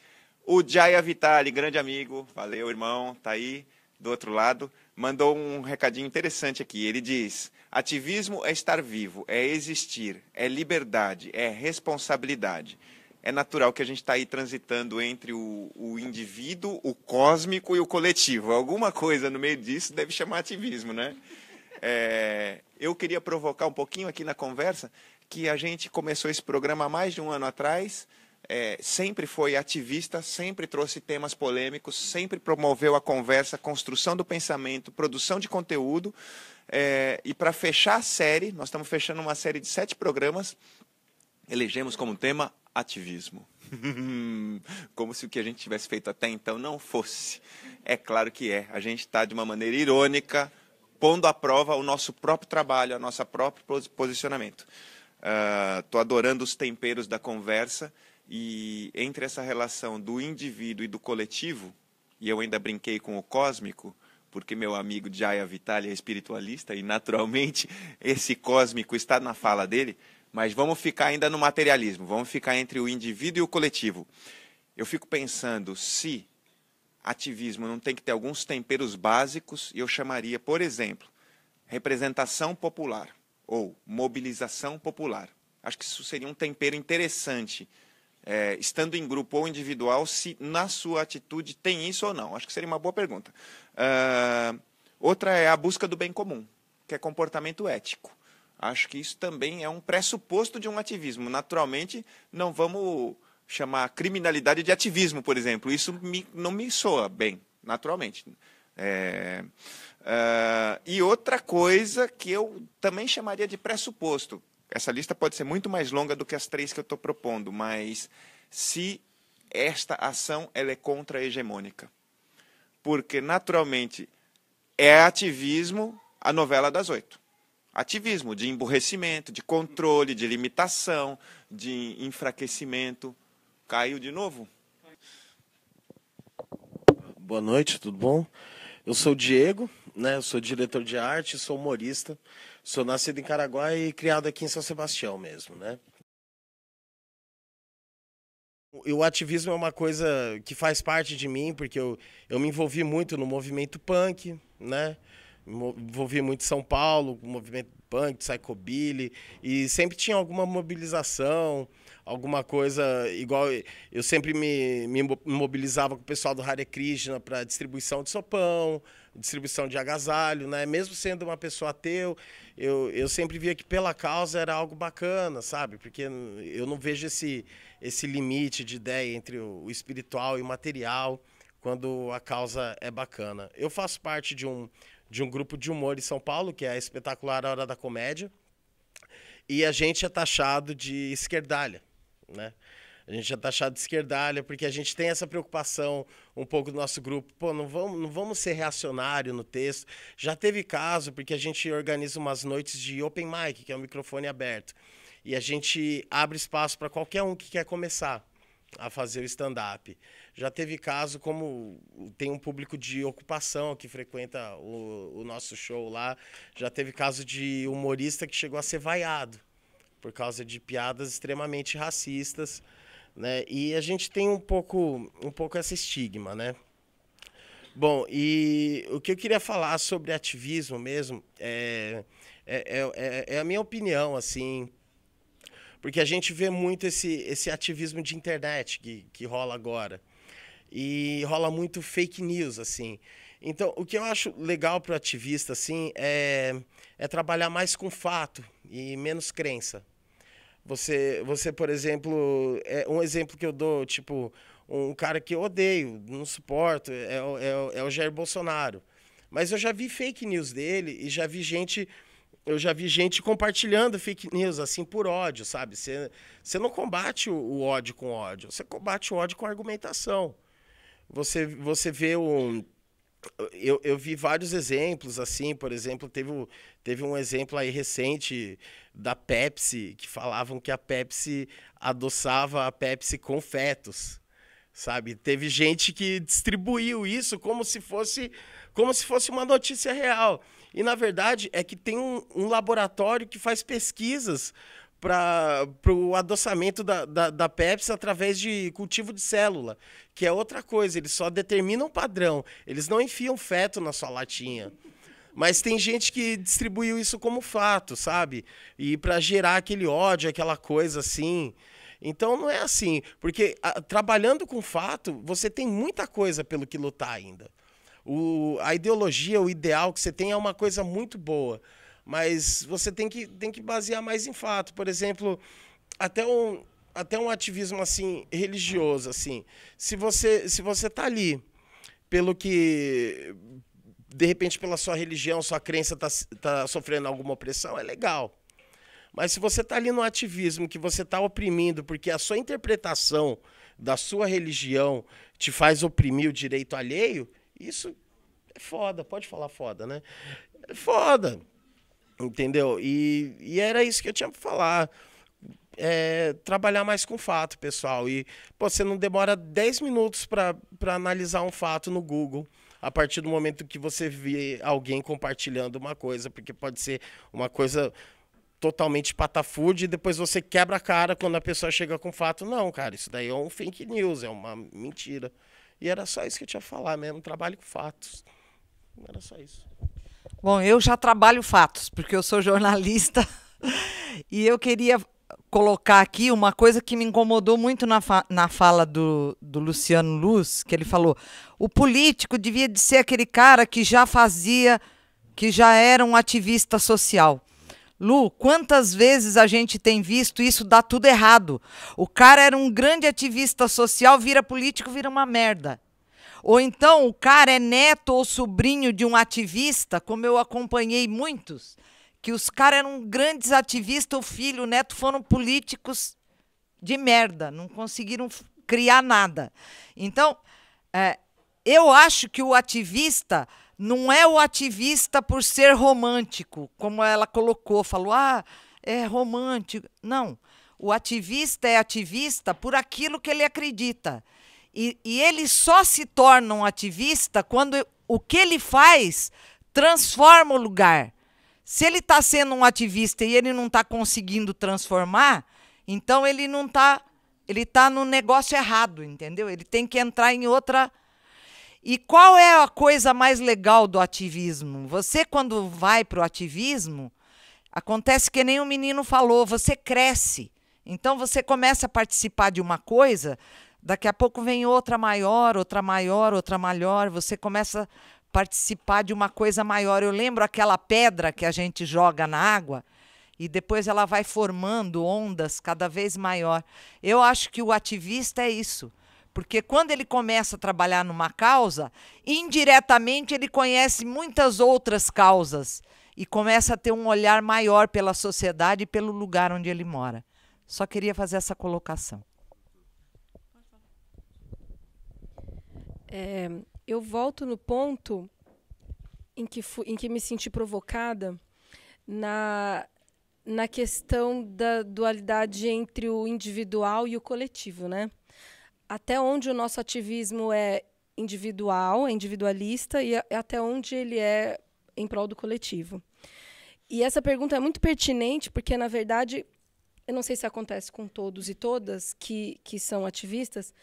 O Jaya Vitali, grande amigo, valeu irmão, está aí do outro lado, mandou um recadinho interessante aqui. Ele diz: ativismo é estar vivo, é existir, é liberdade, é responsabilidade. É natural que a gente está aí transitando entre o indivíduo, o cósmico e o coletivo. Alguma coisa no meio disso deve chamar ativismo, né? Eu queria provocar um pouquinho aqui na conversa que a gente começou esse programa há mais de um ano atrás, sempre foi ativista, sempre trouxe temas polêmicos, sempre promoveu a conversa, construção do pensamento, produção de conteúdo. E para fechar a série, nós estamos fechando uma série de 7 programas, elegemos como tema ativismo. Como se o que a gente tivesse feito até então não fosse. É claro que é. A gente está, de uma maneira irônica, pondo à prova o nosso próprio trabalho, o nosso próprio posicionamento. Estou adorando os temperos da conversa e entre essa relação do indivíduo e do coletivo, e eu ainda brinquei com o cósmico, porque meu amigo Jaya Vitali é espiritualista e, naturalmente, esse cósmico está na fala dele. Mas vamos ficar ainda no materialismo, vamos ficar entre o indivíduo e o coletivo. Eu fico pensando, se ativismo não tem que ter alguns temperos básicos, eu chamaria, por exemplo, representação popular ou mobilização popular. Acho que isso seria um tempero interessante, estando em grupo ou individual, se na sua atitude tem isso ou não. Acho que seria uma boa pergunta. Outra é a busca do bem comum, que é comportamento ético. Acho que isso também é um pressuposto de um ativismo. Naturalmente, não vamos chamar criminalidade de ativismo, por exemplo. Isso não me soa bem, naturalmente. E outra coisa que eu também chamaria de pressuposto. Essa lista pode ser muito mais longa do que as 3 que eu estou propondo, mas se esta ação ela é contra-hegemônica. Porque, naturalmente, é ativismo a novela das 8. Ativismo de emburrecimento, de controle, de limitação, de enfraquecimento. Caiu de novo? Boa noite, tudo bom? Eu sou o Diego, né? Eu sou diretor de arte, sou humorista. Sou nascido em Caraguá e criado aqui em São Sebastião mesmo, né? E o ativismo é uma coisa que faz parte de mim, porque eu me envolvi muito no movimento punk, né? Me envolvi muito em São Paulo, com o movimento punk, psychobilly, e sempre tinha alguma mobilização, alguma coisa igual. Eu sempre me mobilizava com o pessoal do Hare Krishna para distribuição de sopão, distribuição de agasalho, né? Mesmo sendo uma pessoa ateu, eu sempre via que pela causa era algo bacana, sabe? Porque eu não vejo esse limite de ideia entre o espiritual e o material quando a causa é bacana. Eu faço parte de um grupo de humor em São Paulo, que é a Espetacular Hora da Comédia, e a gente é taxado de esquerdalha, né? A gente é taxado de esquerdalha porque a gente tem essa preocupação um pouco do nosso grupo. Pô, não vamos ser reacionário no texto. Já teve caso, porque a gente organiza umas noites de open mic, que é um microfone aberto. E a gente abre espaço para qualquer um que quer começar a fazer o stand-up. Já teve caso, como tem um público de ocupação que frequenta o nosso show lá, já teve caso de humorista que chegou a ser vaiado por causa de piadas extremamente racistas, né? E a gente tem um pouco esse estigma, né? Bom, e o que eu queria falar sobre ativismo mesmo é a minha opinião, assim, porque a gente vê muito esse ativismo de internet que rola agora. E rola muito fake news, assim. Então, o que eu acho legal para o ativista, assim, é trabalhar mais com fato e menos crença. Você, por exemplo, um exemplo que eu dou, tipo, um cara que eu odeio, não suporto, é o Jair Bolsonaro. Mas eu já vi fake news dele e eu já vi gente compartilhando fake news, assim, por ódio, sabe? Você não combate o ódio com ódio, você combate o ódio com argumentação. Você vê eu vi vários exemplos, assim, por exemplo, teve um exemplo aí recente da Pepsi, que falavam que a Pepsi adoçava a Pepsi com fetos, sabe? Teve gente que distribuiu isso como se fosse uma notícia real. E, na verdade, é que tem um laboratório que faz pesquisas para o adoçamento da Pepsi através de cultivo de célula, que é outra coisa, eles só determinam padrão, eles não enfiam feto na sua latinha. Mas tem gente que distribuiu isso como fato, sabe? E para gerar aquele ódio, aquela coisa assim. Então não é assim, porque trabalhando com fato, você tem muita coisa pelo que lutar ainda. A ideologia, o ideal que você tem é uma coisa muito boa, mas você tem que basear mais em fato. Por exemplo, até um ativismo assim religioso, assim. Se você tá ali pelo que, de repente, pela sua religião, sua crença tá sofrendo alguma opressão, é legal. Mas se você tá ali no ativismo que você tá oprimindo porque a sua interpretação da sua religião te faz oprimir o direito alheio, isso é foda. Pode falar foda, né? É foda. Entendeu? E era isso que eu tinha para falar. Trabalhar mais com fato, pessoal. E você não demora 10 minutos para analisar um fato no Google a partir do momento que você vê alguém compartilhando uma coisa, porque pode ser uma coisa totalmente patafúrdia e depois você quebra a cara quando a pessoa chega com fato. Não, cara, isso daí é um fake news, é uma mentira. E era só isso que eu tinha a falar mesmo, trabalho com fatos. Era só isso. Bom, eu já trabalho fatos, porque eu sou jornalista e eu queria colocar aqui uma coisa que me incomodou muito na fala do Luciano Luz, que ele falou, o político devia de ser aquele cara que já era um ativista social. Lu, quantas vezes a gente tem visto isso dar tudo errado? O cara era um grande ativista social, vira político, vira uma merda. Ou então o cara é neto ou sobrinho de um ativista, como eu acompanhei muitos, que os caras eram grandes ativistas, o filho, o neto foram políticos de merda, não conseguiram criar nada. Então, eu acho que o ativista não é o ativista por ser romântico, como ela colocou, falou, é romântico. Não, o ativista é ativista por aquilo que ele acredita. E ele só se torna um ativista quando o que ele faz transforma o lugar. Se ele está sendo um ativista e ele não está conseguindo transformar, então ele não está, ele está no negócio errado, entendeu? Ele tem que entrar em outra. E qual é a coisa mais legal do ativismo? Você, quando vai para o ativismo, acontece que nem o menino falou, você cresce. Então você começa a participar de uma coisa, daqui a pouco vem outra maior, outra maior, outra maior, você começa a participar de uma coisa maior. Eu lembro aquela pedra que a gente joga na água e depois ela vai formando ondas cada vez maior. Eu acho que o ativista é isso, porque quando ele começa a trabalhar numa causa, indiretamente ele conhece muitas outras causas e começa a ter um olhar maior pela sociedade e pelo lugar onde ele mora. Só queria fazer essa colocação. Eu volto no ponto em que me senti provocada na questão da dualidade entre o individual e o coletivo, né? Até onde o nosso ativismo é individual, é individualista, e até onde ele é em prol do coletivo. E essa pergunta é muito pertinente, porque, na verdade, eu não sei se acontece com todos e todas que são ativistas,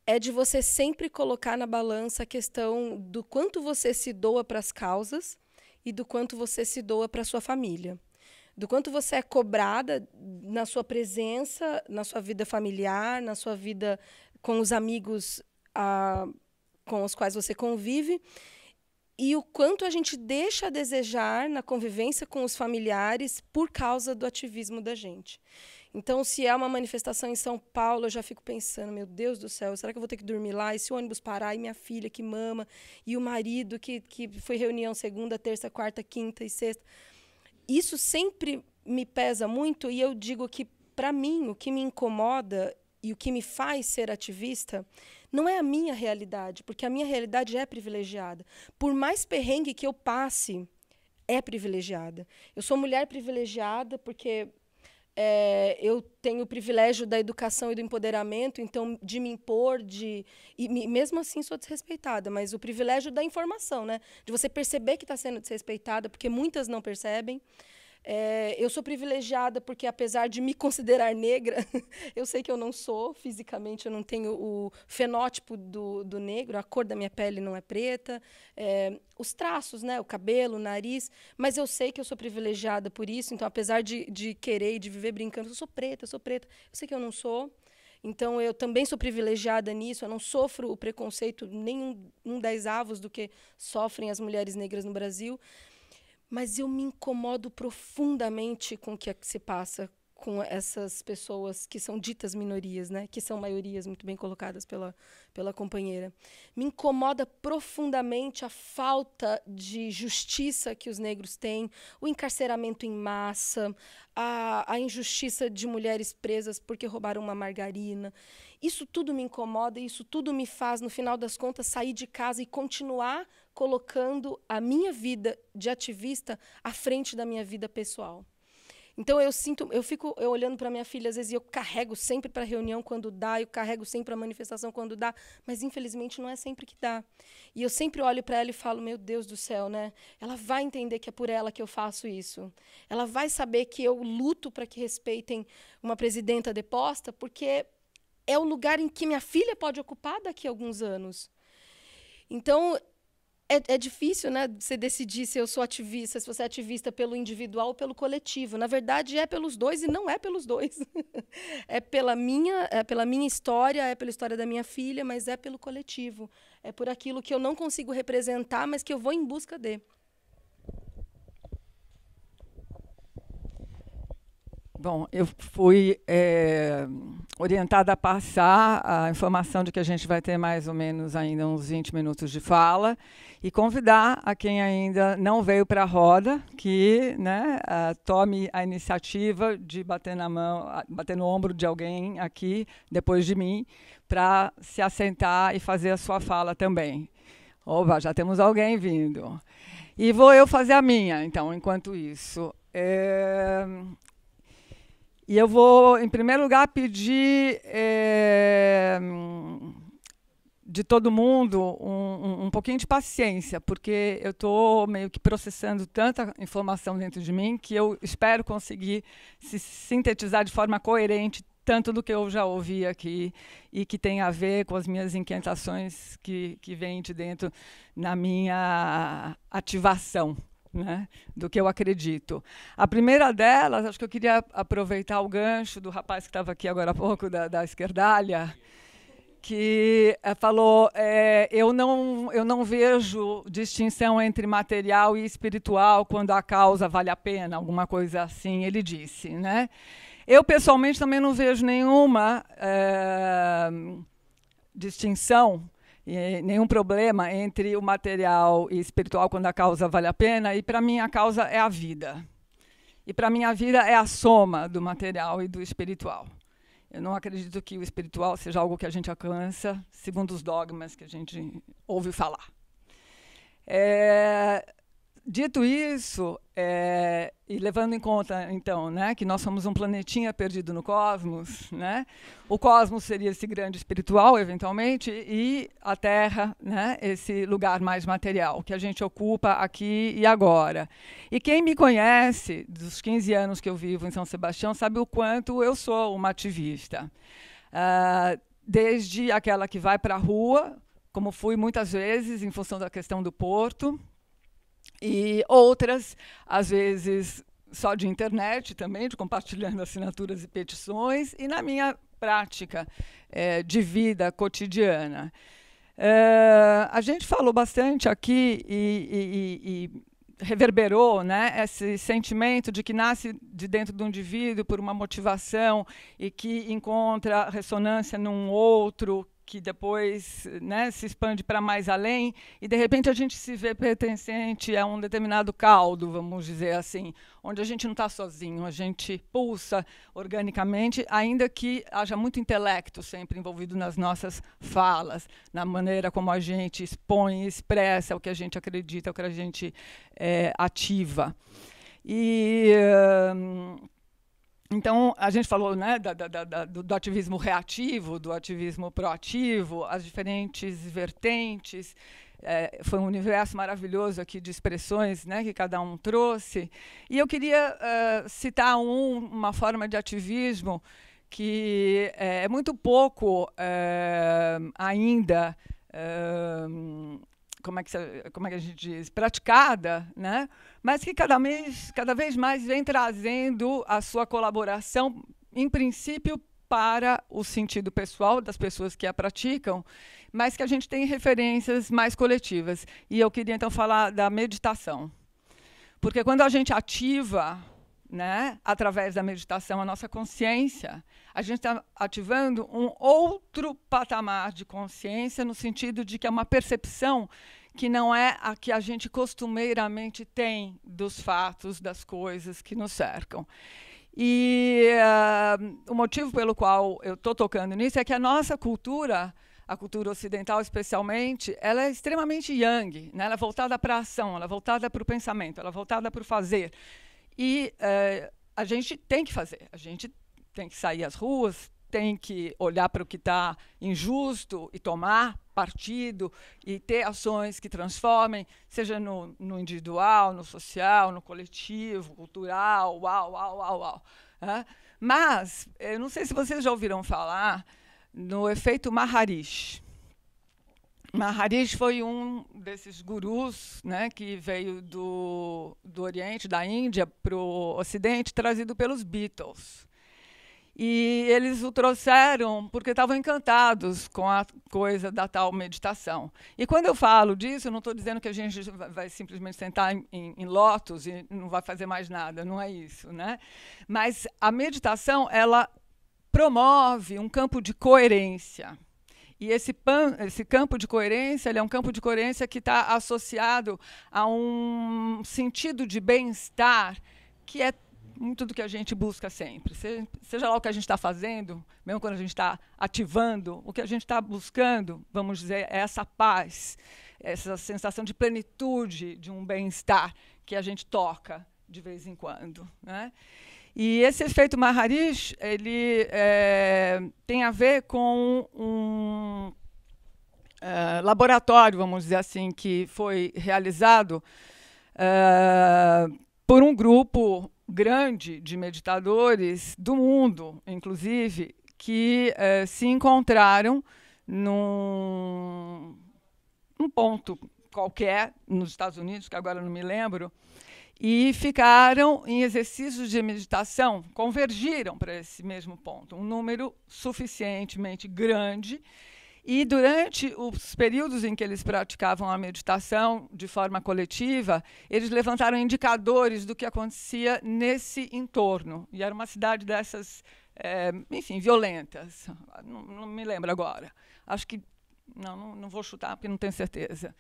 é de você sempre colocar na balança a questão do quanto você se doa para as causas e do quanto você se doa para a sua família. Do quanto você é cobrada na sua presença, na sua vida familiar, na sua vida com os amigos com os quais você convive, e o quanto a gente deixa a desejar na convivência com os familiares por causa do ativismo da gente. Então, se é uma manifestação em São Paulo, eu já fico pensando, meu Deus do céu, será que eu vou ter que dormir lá? E se o ônibus parar, e minha filha que mama, e o marido que foi reunião segunda, terça, quarta, quinta e sexta. Isso sempre me pesa muito, e eu digo que, para mim, o que me incomoda e o que me faz ser ativista não é a minha realidade, porque a minha realidade é privilegiada. Por mais perrengue que eu passe, é privilegiada. Eu sou mulher privilegiada porque eu tenho o privilégio da educação e do empoderamento, então, de me impor, mesmo assim sou desrespeitada, mas o privilégio da informação, né? De você perceber que está sendo desrespeitada, porque muitas não percebem. Eu sou privilegiada porque, apesar de me considerar negra, eu sei que eu não sou, fisicamente eu não tenho o fenótipo do negro, a cor da minha pele não é preta, os traços, né, o cabelo, o nariz, mas eu sei que eu sou privilegiada por isso, então, apesar de querer e de viver brincando, eu sou preta, eu sei que eu não sou. Então, eu também sou privilegiada nisso, eu não sofro o preconceito nem um 10 avos do que sofrem as mulheres negras no Brasil. Mas eu me incomodo profundamente com o que se passa com essas pessoas que são ditas minorias, né? Que são maiorias, muito bem colocadas pela companheira. Me incomoda profundamente a falta de justiça que os negros têm, o encarceramento em massa, a injustiça de mulheres presas porque roubaram uma margarina. Isso tudo me incomoda e isso tudo me faz, no final das contas, sair de casa e continuar colocando a minha vida de ativista à frente da minha vida pessoal. Então, eu fico olhando para minha filha, às vezes, e eu carrego sempre para a reunião quando dá, eu carrego sempre para a manifestação quando dá, mas, infelizmente, não é sempre que dá. E eu sempre olho para ela e falo, meu Deus do céu, né? Ela vai entender que é por ela que eu faço isso. Ela vai saber que eu luto para que respeitem uma presidenta deposta, porque é o lugar em que minha filha pode ocupar daqui a alguns anos. Então, é difícil, né, você decidir se eu sou ativista, se você é ativista pelo individual ou pelo coletivo. Na verdade, é pelos dois e não é pelos dois. É pela minha história, é pela história da minha filha, mas é pelo coletivo. É por aquilo que eu não consigo representar, mas que eu vou em busca de. Bom, eu fui orientada a passar a informação de que a gente vai ter mais ou menos ainda uns 20 minutos de fala e convidar a quem ainda não veio para a roda que, né, tome a iniciativa de bater na mão, bater no ombro de alguém aqui, depois de mim, para se assentar e fazer a sua fala também. Opa, já temos alguém vindo. E vou eu fazer a minha, então, enquanto isso. E eu vou, em primeiro lugar, pedir de todo mundo um pouquinho de paciência, porque eu estou meio que processando tanta informação dentro de mim que eu espero conseguir se sintetizar de forma coerente tanto do que eu já ouvi aqui e que tem a ver com as minhas inquietações que vêm de dentro na minha ativação, né, do que eu acredito. A primeira delas, acho que eu queria aproveitar o gancho do rapaz que estava aqui agora há pouco, da esquerdalha, que falou, eu não vejo distinção entre material e espiritual quando a causa vale a pena, alguma coisa assim, ele disse, né? Eu, pessoalmente, também não vejo nenhuma distinção, nenhum problema entre o material e espiritual quando a causa vale a pena, e, para mim, a causa é a vida. E, para mim, a vida é a soma do material e do espiritual. Eu não acredito que o espiritual seja algo que a gente alcança segundo os dogmas que a gente ouve falar. Dito isso, e levando em conta, então, né, que nós somos um planetinha perdido no cosmos, né, o cosmos seria esse grande espiritual, eventualmente, e a Terra, né, esse lugar mais material, que a gente ocupa aqui e agora. E quem me conhece, dos 15 anos que eu vivo em São Sebastião, sabe o quanto eu sou uma ativista. Desde aquela que vai para a rua, como fui muitas vezes, em função da questão do porto, e outras, às vezes, só de internet também, de compartilhando assinaturas e petições, e na minha prática de vida cotidiana. A gente falou bastante aqui e reverberou, né, esse sentimento de que nasce de dentro do indivíduo por uma motivação e que encontra ressonância num outro, que depois, né, se expande para mais além, e de repente a gente se vê pertencente a um determinado caldo, vamos dizer assim, onde a gente não está sozinho, a gente pulsa organicamente, ainda que haja muito intelecto sempre envolvido nas nossas falas, na maneira como a gente expõe e expressa o que a gente acredita, o que a gente ativa. Então, a gente falou, né, do ativismo reativo, do ativismo proativo, as diferentes vertentes. Foi um universo maravilhoso aqui de expressões, né, que cada um trouxe. E eu queria citar uma forma de ativismo que é muito pouco ainda... como é que a gente diz, praticada, né? Mas que cada vez mais vem trazendo a sua colaboração, em princípio, para o sentido pessoal das pessoas que a praticam, mas que a gente tem referências mais coletivas. E eu queria, então, falar da meditação. Porque quando a gente ativa, né, através da meditação, a nossa consciência, a gente está ativando um outro patamar de consciência, no sentido de que é uma percepção que não é a que a gente costumeiramente tem dos fatos, das coisas que nos cercam. E o motivo pelo qual eu estou tocando nisso é que a nossa cultura, a cultura ocidental especialmente, ela é extremamente yang, né? Ela é voltada para a ação, ela é voltada para o pensamento, ela é voltada para o fazer. E a gente tem que fazer, a gente tem que sair às ruas, tem que olhar para o que está injusto e tomar partido e ter ações que transformem, seja no individual, no social, no coletivo, cultural, Mas, eu não sei se vocês já ouviram falar no efeito Maharishi. Maharishi foi um desses gurus, né, que veio do Oriente, da Índia, para o Ocidente, trazido pelos Beatles. E eles o trouxeram porque estavam encantados com a coisa da tal meditação. E quando eu falo disso, eu não estou dizendo que a gente vai simplesmente sentar em lótus e não vai fazer mais nada, não é isso, né? Mas a meditação, ela promove um campo de coerência. E esse campo de coerência, ele é um campo de coerência que está associado a um sentido de bem-estar que é muito do que a gente busca sempre. Seja lá o que a gente está fazendo, mesmo quando a gente está ativando, o que a gente está buscando, vamos dizer, é essa paz, essa sensação de plenitude, de um bem-estar que a gente toca de vez em quando, né? E esse efeito Maharishi, ele tem a ver com um laboratório, vamos dizer assim, que foi realizado por um grupo grande de meditadores do mundo, inclusive, que se encontraram num ponto qualquer nos Estados Unidos, que agora não me lembro, e ficaram em exercícios de meditação, convergiram para esse mesmo ponto, um número suficientemente grande. E durante os períodos em que eles praticavam a meditação de forma coletiva, eles levantaram indicadores do que acontecia nesse entorno. E era uma cidade dessas, enfim, violentas. Não me lembro agora. Acho que... Não vou chutar, porque não tenho certeza.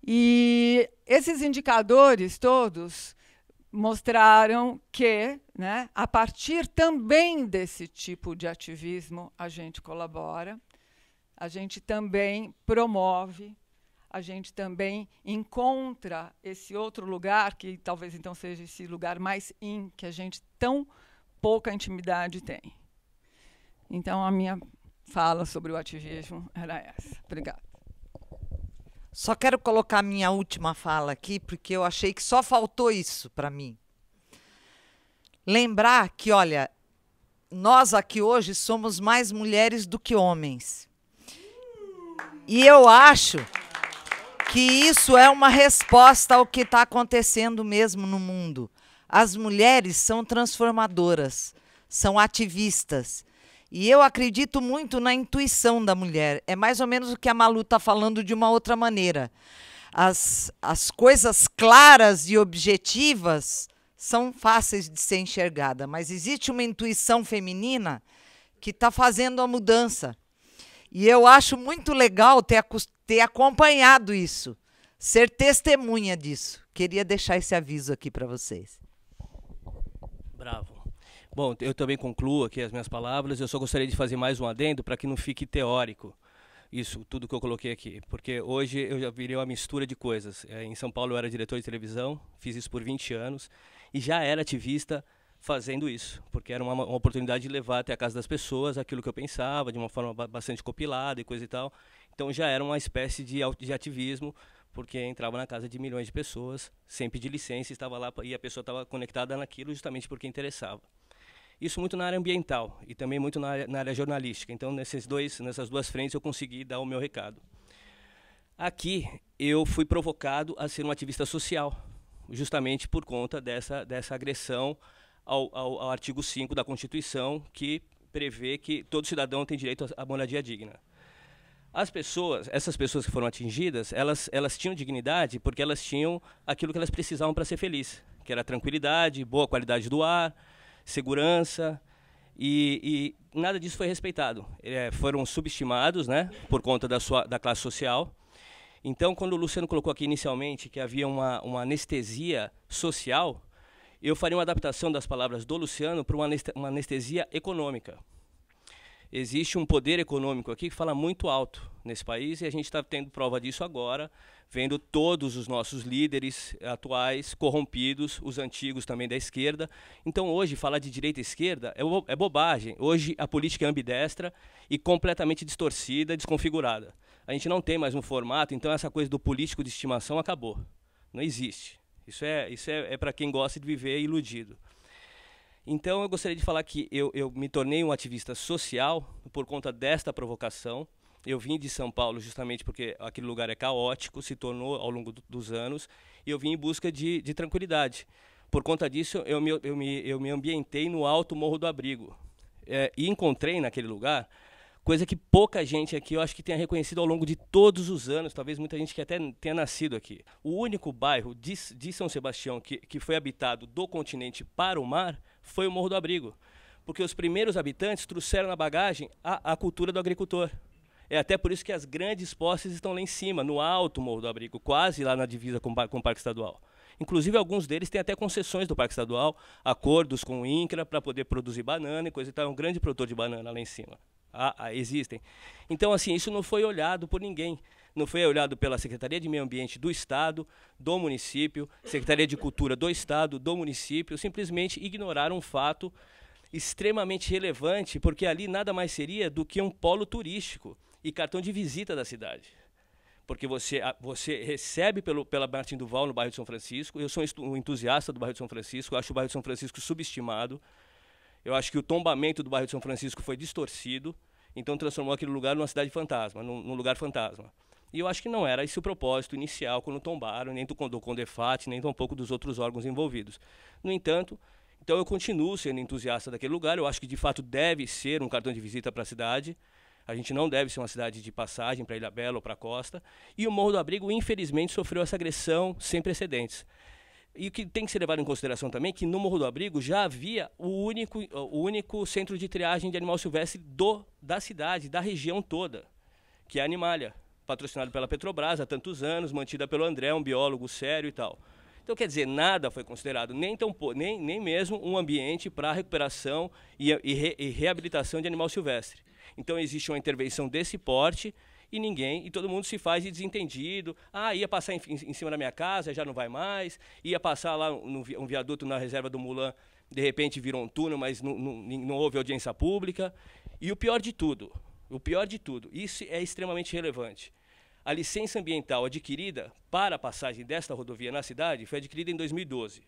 E esses indicadores todos mostraram que, né, a partir também desse tipo de ativismo, a gente colabora, a gente também promove, a gente também encontra esse outro lugar, que talvez então seja esse lugar mais que a gente tão pouca intimidade tem. Então, a minha fala sobre o ativismo era essa. Obrigada. Só quero colocar minha última fala aqui, porque eu achei que só faltou isso para mim. Lembrar que, olha, nós aqui hoje somos mais mulheres do que homens. E eu acho que isso é uma resposta ao que está acontecendo mesmo no mundo. As mulheres são transformadoras, são ativistas. E eu acredito muito na intuição da mulher. É mais ou menos o que a Malu está falando de uma outra maneira. As coisas claras e objetivas são fáceis de ser enxergada, mas existe uma intuição feminina que está fazendo a mudança. E eu acho muito legal ter acompanhado isso, ser testemunha disso. Queria deixar esse aviso aqui para vocês. Bravo. Bom, eu também concluo aqui as minhas palavras. Eu só gostaria de fazer mais um adendo para que não fique teórico isso, tudo que eu coloquei aqui. Porque hoje eu já virei uma mistura de coisas. Em São Paulo eu era diretor de televisão, fiz isso por 20 anos e já era ativista fazendo isso, porque era uma oportunidade de levar até a casa das pessoas aquilo que eu pensava, de uma forma bastante compilada e coisa e tal. Então já era uma espécie de ativismo, porque entrava na casa de milhões de pessoas, sem pedir licença, estava lá e a pessoa estava conectada naquilo justamente porque interessava. Isso muito na área ambiental e também muito na área jornalística. Então, nessas duas frentes, eu consegui dar o meu recado. Aqui, eu fui provocado a ser um ativista social, justamente por conta dessa agressão ao artigo 5 da Constituição, que prevê que todo cidadão tem direito à moradia digna. Essas pessoas que foram atingidas, elas tinham dignidade porque elas tinham aquilo que elas precisavam para ser felizes, que era tranquilidade, boa qualidade do ar, segurança, e nada disso foi respeitado. Foram subestimados, né, por conta da classe social. Então, quando o Luciano colocou aqui inicialmente que havia uma anestesia social, eu faria uma adaptação das palavras do Luciano para uma anestesia econômica. Existe um poder econômico aqui que fala muito alto nesse país e a gente está tendo prova disso agora, vendo todos os nossos líderes atuais corrompidos, os antigos também da esquerda. Então hoje falar de direita e esquerda é bobagem. Hoje a política é ambidestra e completamente distorcida, desconfigurada. A gente não tem mais um formato, então essa coisa do político de estimação acabou. Não existe. Isso é para quem gosta de viver iludido. Então eu gostaria de falar que eu me tornei um ativista social por conta desta provocação. Eu vim de São Paulo justamente porque aquele lugar é caótico, se tornou ao longo dos anos, e eu vim em busca de tranquilidade. Por conta disso, eu me ambientei no alto Morro do Abrigo. E encontrei naquele lugar coisa que pouca gente aqui, eu acho que tenha reconhecido ao longo de todos os anos, talvez muita gente que até tenha nascido aqui. O único bairro de São Sebastião que foi habitado do continente para o mar foi o Morro do Abrigo, porque os primeiros habitantes trouxeram na bagagem a cultura do agricultor. É até por isso que as grandes posses estão lá em cima, no alto Morro do Abrigo, quase lá na divisa com o Parque Estadual. Inclusive, alguns deles têm até concessões do Parque Estadual, acordos com o INCRA para poder produzir banana e coisa e tal. É um grande produtor de banana lá em cima. Existem. Então, assim, isso não foi olhado por ninguém. Não foi olhado pela Secretaria de Meio Ambiente do Estado, do município, Secretaria de Cultura do Estado, do município, simplesmente ignoraram um fato extremamente relevante, porque ali nada mais seria do que um polo turístico e cartão de visita da cidade. Porque você recebe pela Martim Duval no bairro de São Francisco. Eu sou um entusiasta do bairro de São Francisco, eu acho o bairro de São Francisco subestimado. Eu acho que o tombamento do bairro de São Francisco foi distorcido, então transformou aquele lugar numa cidade fantasma, num lugar fantasma. E eu acho que não era esse o propósito inicial quando tombaram, nem do Condefat, nem tampouco dos outros órgãos envolvidos. No entanto, então eu continuo sendo entusiasta daquele lugar, eu acho que de fato deve ser um cartão de visita para a cidade. A gente não deve ser uma cidade de passagem para Ilhabela ou para a costa. E o Morro do Abrigo, infelizmente, sofreu essa agressão sem precedentes. E o que tem que ser levado em consideração também é que no Morro do Abrigo já havia o único centro de triagem de animal silvestre da cidade, da região toda, que é a Animalia, patrocinado pela Petrobras há tantos anos, mantida pelo André, um biólogo sério e tal. Então, quer dizer, nada foi considerado, nem mesmo um ambiente para recuperação e reabilitação de animal silvestre. Então, existe uma intervenção desse porte e todo mundo se faz de desentendido. Ia passar em cima da minha casa, já não vai mais. Ia passar lá um viaduto na reserva do Mulan, de repente virou um túnel, mas não houve audiência pública. E o pior de tudo, isso é extremamente relevante. A licença ambiental adquirida para a passagem desta rodovia na cidade foi adquirida em 2012.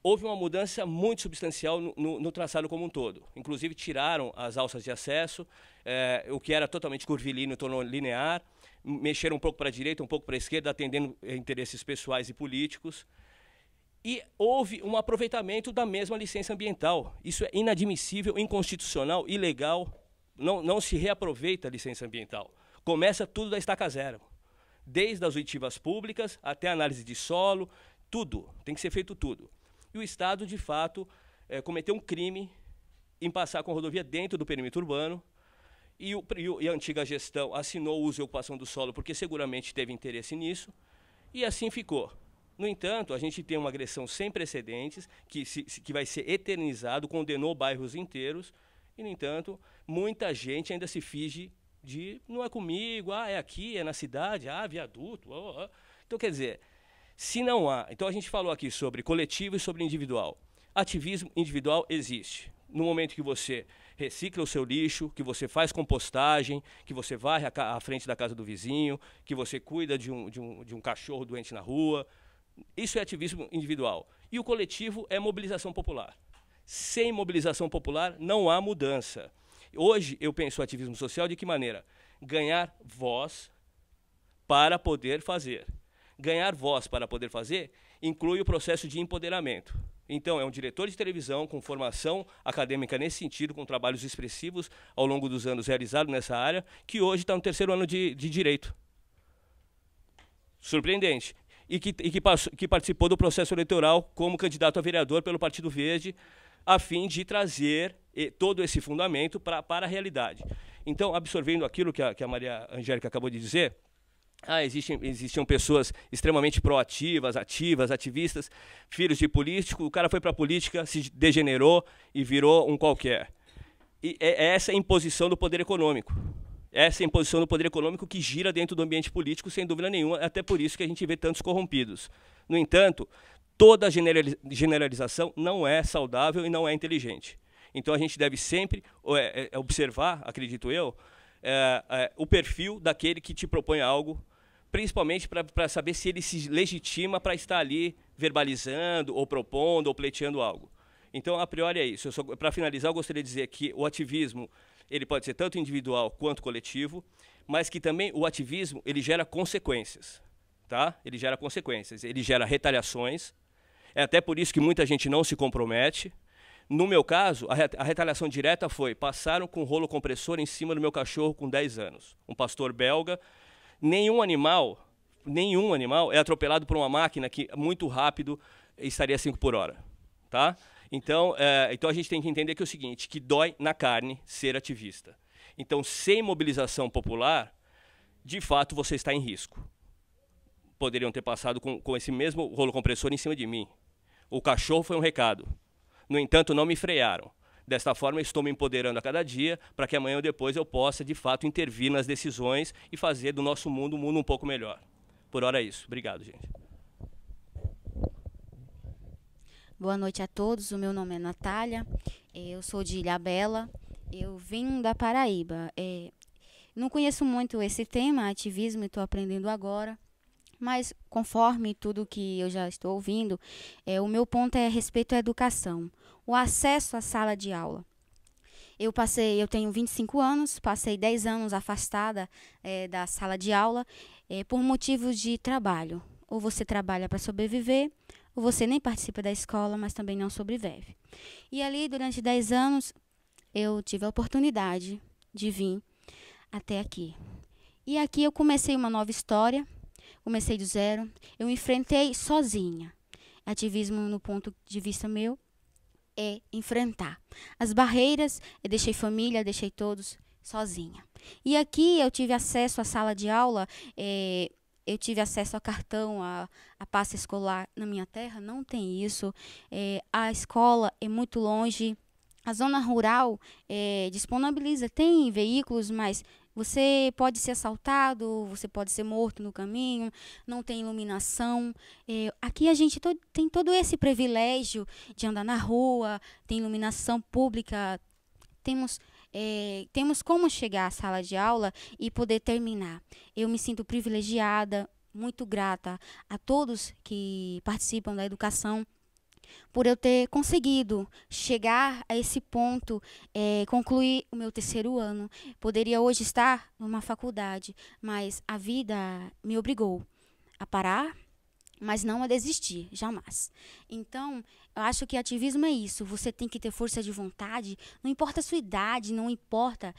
Houve uma mudança muito substancial no traçado como um todo. Inclusive, tiraram as alças de acesso, o que era totalmente curvilíneo, tornou linear, mexeram um pouco para a direita, um pouco para a esquerda, atendendo interesses pessoais e políticos. E houve um aproveitamento da mesma licença ambiental. Isso é inadmissível, inconstitucional, ilegal. Não se reaproveita a licença ambiental. Começa tudo da estaca zero. Desde as oitivas públicas até a análise de solo, tudo. Tem que ser feito tudo. E o Estado, de fato, cometeu um crime em passar com a rodovia dentro do perímetro urbano e a antiga gestão assinou o uso e ocupação do solo porque seguramente teve interesse nisso e assim ficou. No entanto, a gente tem uma agressão sem precedentes que vai ser eternizado, condenou bairros inteiros e, no entanto, muita gente ainda se finge de não é comigo, é aqui, é na cidade, viaduto. Então, quer dizer, se não há... Então, a gente falou aqui sobre coletivo e sobre individual. Ativismo individual existe. No momento que você recicla o seu lixo, que você faz compostagem, que você varre à frente da casa do vizinho, que você cuida de um cachorro doente na rua. Isso é ativismo individual. E o coletivo é mobilização popular. Sem mobilização popular, não há mudança. Hoje, eu penso o ativismo social de que maneira? Ganhar voz para poder fazer. Ganhar voz para poder fazer inclui o processo de empoderamento. Então, é um diretor de televisão com formação acadêmica nesse sentido, com trabalhos expressivos ao longo dos anos realizados nessa área, que hoje está no 3º ano de Direito. Surpreendente. E que participou do processo eleitoral como candidato a vereador pelo Partido Verde, a fim de trazer todo esse fundamento para a realidade. Então, absorvendo aquilo que a Maria Angélica acabou de dizer, existiam pessoas extremamente proativas, ativas, ativistas, filhos de político, o cara foi para a política, se degenerou e virou um qualquer. E é essa imposição do poder econômico. Essa imposição do poder econômico que gira dentro do ambiente político, sem dúvida nenhuma, até por isso que a gente vê tantos corrompidos. No entanto, toda generalização não é saudável e não é inteligente. Então, a gente deve sempre observar, acredito eu, o perfil daquele que te propõe algo, principalmente para saber se ele se legitima para estar ali verbalizando, ou propondo, ou pleiteando algo. Então, a priori é isso. Para finalizar, eu gostaria de dizer que o ativismo ele pode ser tanto individual quanto coletivo, mas que também o ativismo ele gera consequências. Tá? Ele gera consequências, ele gera retaliações. É até por isso que muita gente não se compromete. No meu caso, a retaliação direta foi: passaram com rolo compressor em cima do meu cachorro com 10 anos. Um pastor belga. Nenhum animal é atropelado por uma máquina que muito rápido estaria a 5 por hora. Tá? Então a gente tem que entender que é o seguinte, que dói na carne ser ativista. Então, sem mobilização popular, de fato, você está em risco. poderiam ter passado com esse mesmo rolo compressor em cima de mim. O cachorro foi um recado. No entanto, não me frearam. Desta forma, estou me empoderando a cada dia para que amanhã ou depois eu possa, de fato, intervir nas decisões e fazer do nosso mundo um mundo um pouco melhor. Por hora é isso. Obrigado, gente. Boa noite a todos. O meu nome é Natália. Eu sou de Ilhabela. Eu vim da Paraíba. Não conheço muito esse tema, ativismo, e estou aprendendo agora. Mas, conforme tudo que eu já estou ouvindo, o meu ponto é a respeito à educação. O acesso à sala de aula. Eu tenho 25 anos, passei 10 anos afastada da sala de aula por motivos de trabalho. Ou você trabalha para sobreviver, ou você nem participa da escola, mas também não sobrevive. E ali, durante 10 anos, eu tive a oportunidade de vir até aqui. E aqui eu comecei uma nova história, comecei do zero, eu enfrentei sozinha. Ativismo, no ponto de vista meu, é enfrentar as barreiras. Eu deixei família, deixei todos sozinha. E aqui eu tive acesso à sala de aula, eu tive acesso a cartão, a pasta escolar. Na minha terra não tem isso. A escola é muito longe. A zona rural disponibiliza, tem veículos, mas você pode ser assaltado, você pode ser morto no caminho, não tem iluminação. Aqui a gente tem todo esse privilégio de andar na rua, tem iluminação pública, temos como chegar à sala de aula e poder terminar. Eu me sinto privilegiada, muito grata a todos que participam da educação, por eu ter conseguido chegar a esse ponto, concluir o meu 3º ano. Poderia hoje estar numa faculdade, mas a vida me obrigou a parar, mas não a desistir, jamais. Então, eu acho que ativismo é isso. Você tem que ter força de vontade, não importa a sua idade, não importa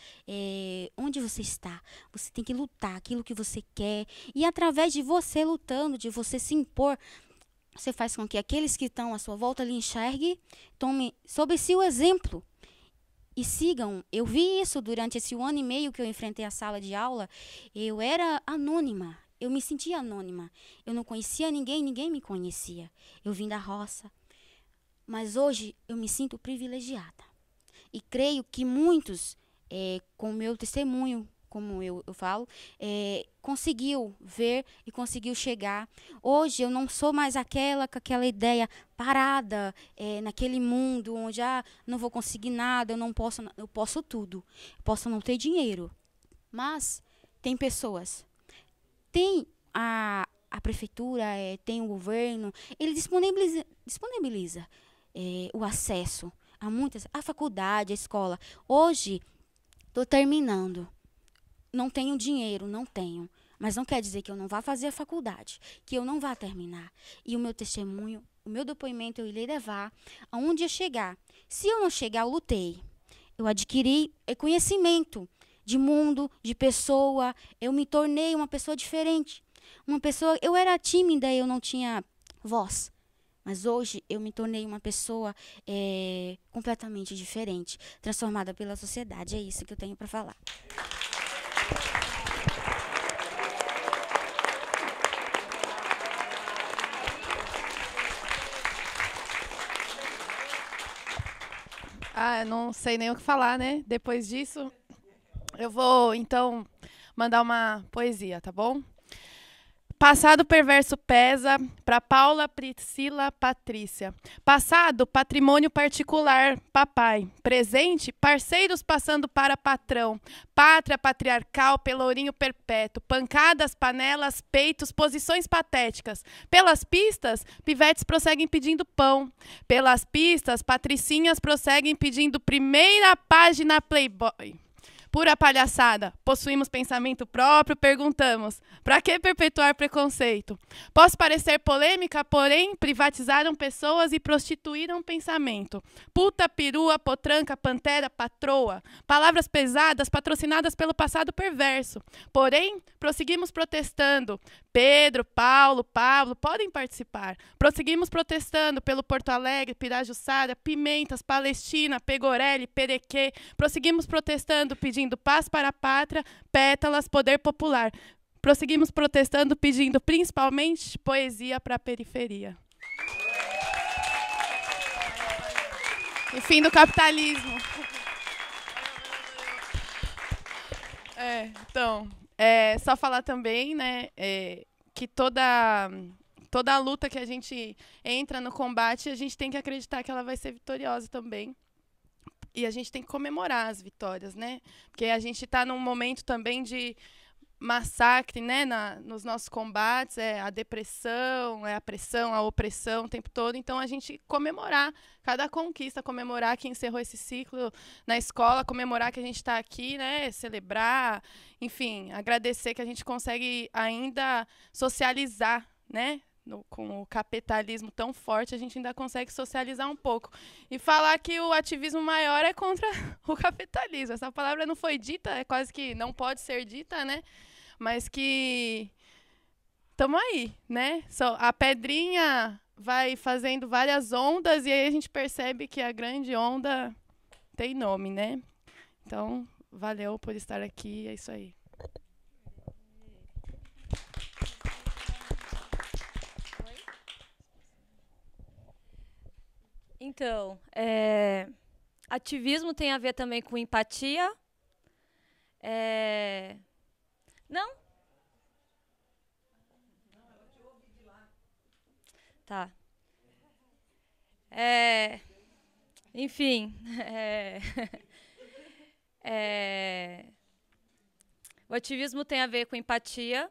onde você está. Você tem que lutar aquilo que você quer. E através de você lutando, de você se impor, você faz com que aqueles que estão à sua volta lhe enxerguem, tomem sobre si o exemplo e sigam. Eu vi isso durante esse 1 ano e meio que eu enfrentei a sala de aula. Eu era anônima, eu me sentia anônima. Eu não conhecia ninguém, ninguém me conhecia. Eu vim da roça. Mas hoje eu me sinto privilegiada. E creio que muitos, com o meu testemunho, como eu falo, conseguiu ver e conseguiu chegar. Hoje eu não sou mais com aquela ideia parada naquele mundo onde não vou conseguir nada, eu posso tudo. Eu posso não ter dinheiro, mas tem pessoas. Tem a prefeitura, tem o governo, ele disponibiliza o acesso a faculdade, a escola. Hoje estou terminando. Não tenho dinheiro, não tenho. Mas não quer dizer que eu não vá fazer a faculdade, que eu não vá terminar. E o meu testemunho, o meu depoimento eu irei levar aonde eu chegar. Se eu não chegar, eu lutei. Eu adquiri conhecimento de mundo, de pessoa. Eu me tornei uma pessoa diferente. Eu era tímida, eu não tinha voz. Mas hoje eu me tornei uma pessoa completamente diferente, transformada pela sociedade. É isso que eu tenho para falar. Eu não sei nem o que falar, né? Depois disso, eu vou, então, mandar uma poesia, tá bom? Passado perverso pesa, para Paula, Priscila, Patrícia. Passado, patrimônio particular, papai. Presente, parceiros passando para patrão. Pátria patriarcal, pelourinho perpétuo. Pancadas, panelas, peitos, posições patéticas. Pelas pistas, pivetes prosseguem pedindo pão. Pelas pistas, patricinhas prosseguem pedindo primeira página Playboy. Pura palhaçada, possuímos pensamento próprio, perguntamos, para que perpetuar preconceito? Posso parecer polêmica, porém, privatizaram pessoas e prostituíram pensamento. Puta, perua, potranca, pantera, patroa, palavras pesadas patrocinadas pelo passado perverso. Porém, prosseguimos protestando. Pedro, Paulo, Pablo, podem participar. Prosseguimos protestando pelo Porto Alegre, Pirajussara, Pimentas, Palestina, Pegorelli, Perequê. Prosseguimos protestando, pedindo paz para a pátria, pétalas, poder popular. prosseguimos protestando, pedindo principalmente poesia para a periferia. E fim do capitalismo. Então, só falar também, né, que toda a luta que a gente entra no combate, a gente tem que acreditar que ela vai ser vitoriosa também. E a gente tem que comemorar as vitórias, né? Porque a gente está num momento também de massacre, né, nos nossos combates, a depressão, a pressão, a opressão o tempo todo. Então, a gente comemorar cada conquista, comemorar que encerrou esse ciclo na escola, comemorar que a gente está aqui, né, celebrar, enfim, agradecer que a gente consegue ainda socializar, né, com o capitalismo tão forte, a gente ainda consegue socializar um pouco. E falar que o ativismo maior é contra o capitalismo. Essa palavra não foi dita, é quase que não pode ser dita, né? Mas que estamos aí, né? A pedrinha vai fazendo várias ondas e aí a gente percebe que a grande onda tem nome, né? Então, valeu por estar aqui, é isso aí. Então, ativismo tem a ver também com empatia. Não? Tá. Enfim. O ativismo tem a ver com empatia,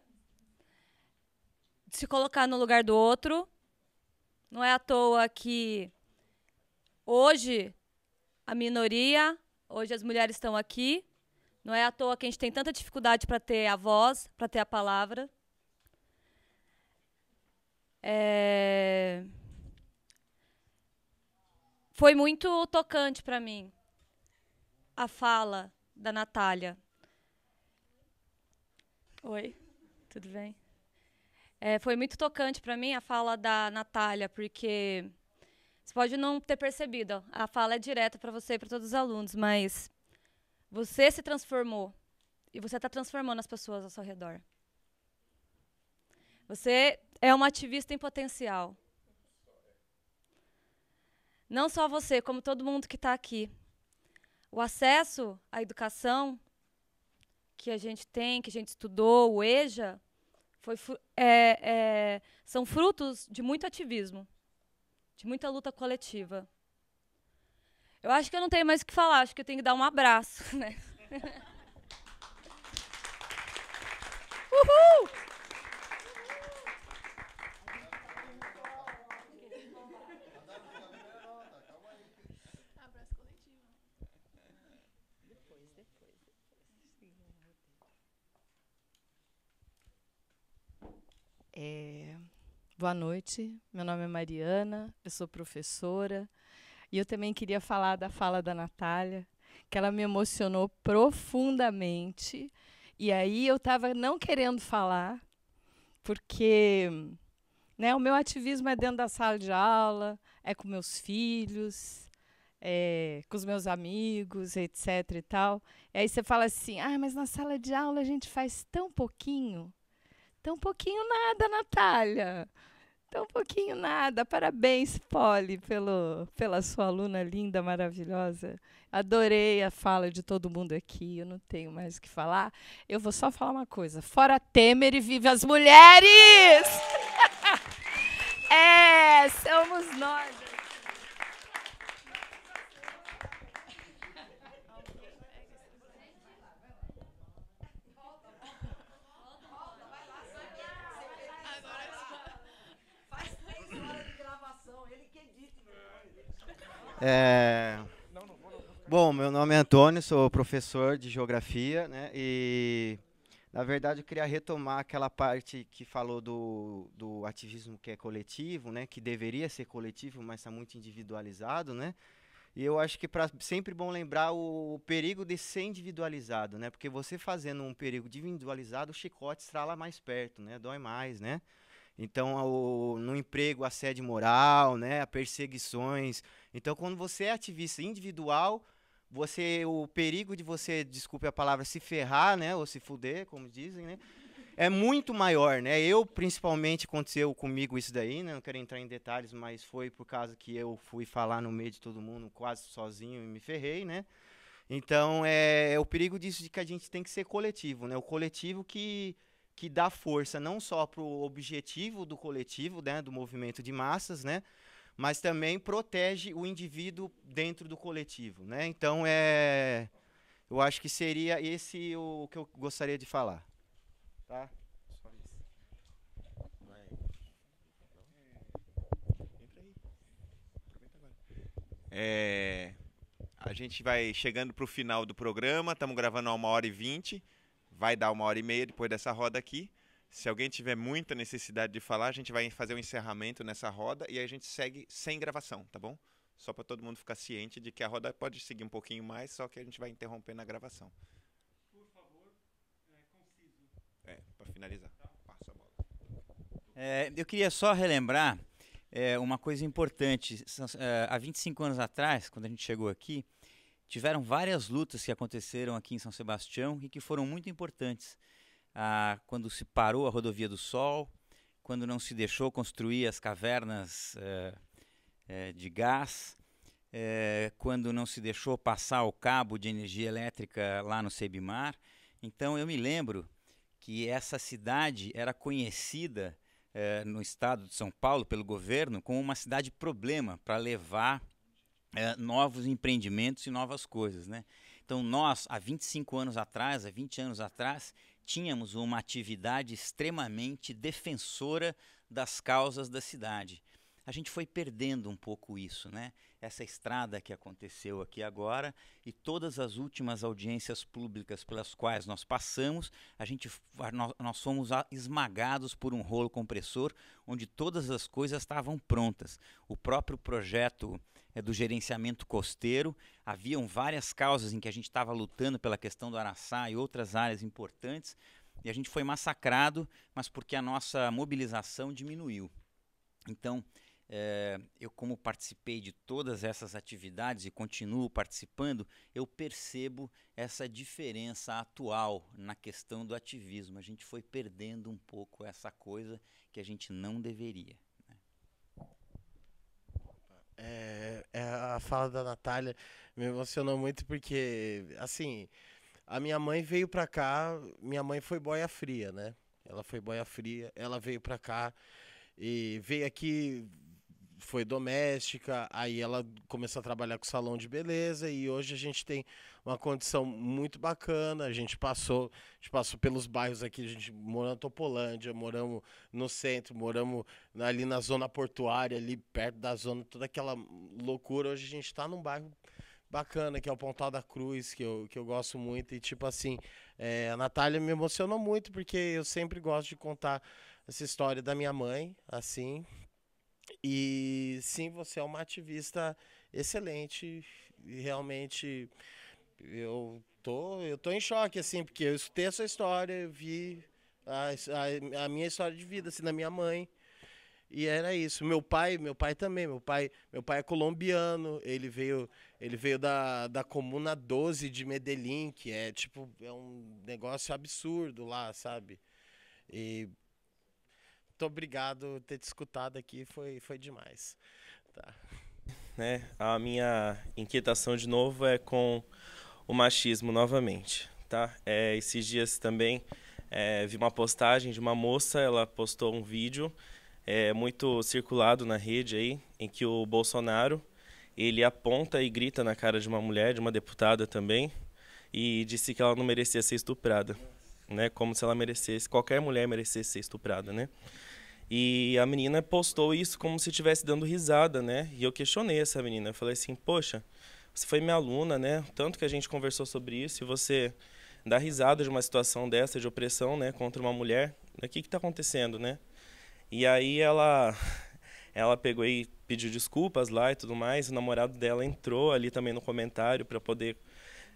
se colocar no lugar do outro. Não é à toa que hoje a minoria, hoje as mulheres estão aqui. Não é à toa que a gente tem tanta dificuldade para ter a voz, para ter a palavra. Foi muito tocante para mim a fala da Natália. Oi, tudo bem? Foi muito tocante para mim a fala da Natália, porque você pode não ter percebido, a fala é direta para você e para todos os alunos, mas você se transformou e você está transformando as pessoas ao seu redor. Você é uma ativista em potencial. Não só você, como todo mundo que está aqui. O acesso à educação que a gente tem, que a gente estudou, o EJA, são frutos de muito ativismo, de muita luta coletiva. Eu acho que eu não tenho mais o que falar, acho que eu tenho que dar um abraço, né? Uhul! Boa noite, meu nome é Mariana, eu sou professora e eu também queria falar da fala da Natália, que ela me emocionou profundamente e aí eu estava não querendo falar, porque, né, o meu ativismo é dentro da sala de aula, é com meus filhos, com os meus amigos, etc. e tal. E aí você fala assim, mas na sala de aula a gente faz tão pouquinho nada, Natália. Tão pouquinho nada. Parabéns, Poli, pela sua aluna linda, maravilhosa. Adorei a fala de todo mundo aqui. Eu não tenho mais o que falar. Eu vou só falar uma coisa. Fora Temer e vive as mulheres! Somos nós. Bom, meu nome é Antônio, sou professor de geografia, né? E na verdade eu queria retomar aquela parte que falou do ativismo que é coletivo, né? Que deveria ser coletivo, mas está muito individualizado, né? E eu acho que sempre bom lembrar o perigo de ser individualizado, né? Porque você fazendo um perigo individualizado, o chicote estrala mais perto, né? Dói mais, né? Então, no emprego, assédio moral, né? Perseguições. Então, quando você é ativista individual, o perigo de você, desculpe a palavra, se ferrar, né, ou se fuder, como dizem, né, é muito maior, né? Eu, principalmente, aconteceu comigo isso daí, né? Não quero entrar em detalhes, mas foi por causa que eu fui falar no meio de todo mundo quase sozinho e me ferrei, né? Então, é o perigo disso de que a gente tem que ser coletivo, né? O coletivo que dá força não só para o objetivo do coletivo, né? Do movimento de massas, né? Mas também protege o indivíduo dentro do coletivo, né? Então, eu acho que seria esse o que eu gostaria de falar. Tá? Só isso. A gente vai chegando para o final do programa, estamos gravando a 1h20, vai dar 1h30 depois dessa roda aqui. Se alguém tiver muita necessidade de falar, a gente vai fazer um encerramento nessa roda e aí a gente segue sem gravação, tá bom? Só para todo mundo ficar ciente de que a roda pode seguir um pouquinho mais, só que a gente vai interromper na gravação. Para finalizar. Passa a bola. Eu queria só relembrar uma coisa importante. Há 25 anos atrás, quando a gente chegou aqui, tiveram várias lutas que aconteceram aqui em São Sebastião e que foram muito importantes. Quando se parou a Rodovia do Sol, quando não se deixou construir as cavernas de gás, quando não se deixou passar o cabo de energia elétrica lá no Sebimar. Então eu me lembro que essa cidade era conhecida no estado de São Paulo pelo governo como uma cidade problema para levar novos empreendimentos e novas coisas, né? Então nós, há 25 anos atrás, há 20 anos atrás, tínhamos uma atividade extremamente defensora das causas da cidade. A gente foi perdendo um pouco isso, né? Essa estrada que aconteceu aqui agora e todas as últimas audiências públicas pelas quais nós passamos, nós fomos esmagados por um rolo compressor onde todas as coisas estavam prontas. O próprio projeto do gerenciamento costeiro, haviam várias causas em que a gente estava lutando pela questão do Araçá e outras áreas importantes, e a gente foi massacrado, mas porque a nossa mobilização diminuiu. Então, eu, como participei de todas essas atividades e continuo participando, eu percebo essa diferença atual na questão do ativismo. A gente foi perdendo um pouco essa coisa que a gente não deveria. A fala da Natália me emocionou muito porque, assim, a minha mãe veio pra cá, minha mãe foi boia fria, né? Ela foi boia fria, ela veio pra cá e veio aqui, foi doméstica, aí ela começou a trabalhar com salão de beleza e hoje a gente tem uma condição muito bacana. A gente passou pelos bairros aqui, a gente morou na Topolândia, moramos no centro, moramos ali na zona portuária, ali perto da zona, toda aquela loucura. Hoje a gente está num bairro bacana, que é o Pontal da Cruz, que eu gosto muito. E tipo assim, a Natália me emocionou muito, porque eu sempre gosto de contar essa história da minha mãe, assim. E sim, você é uma ativista excelente e realmente eu tô em choque, assim, porque eu escutei a sua história, eu vi a minha história de vida, assim, da minha mãe. E era isso. Meu pai também, meu pai é colombiano, ele veio da Comuna 12 de Medellín, que é tipo, é um negócio absurdo lá, sabe? E muito obrigado por ter te escutado aqui, foi demais. Tá. A minha inquietação de novo é com o machismo novamente, tá? Esses dias também vi uma postagem de uma moça, ela postou um vídeo muito circulado na rede aí, em que o Bolsonaro, ele aponta e grita na cara de uma mulher, de uma deputada também, e disse que ela não merecia ser estuprada, né? Como se ela merecesse, qualquer mulher merecesse ser estuprada, né? E a menina postou isso como se estivesse dando risada, né? E eu questionei essa menina, eu falei assim, poxa, você foi minha aluna, né? Tanto que a gente conversou sobre isso, e você dá risada de uma situação dessa, de opressão, né? Contra uma mulher, o que está acontecendo, né? E aí ela pegou e pediu desculpas lá e tudo mais, o namorado dela entrou ali também no comentário para poder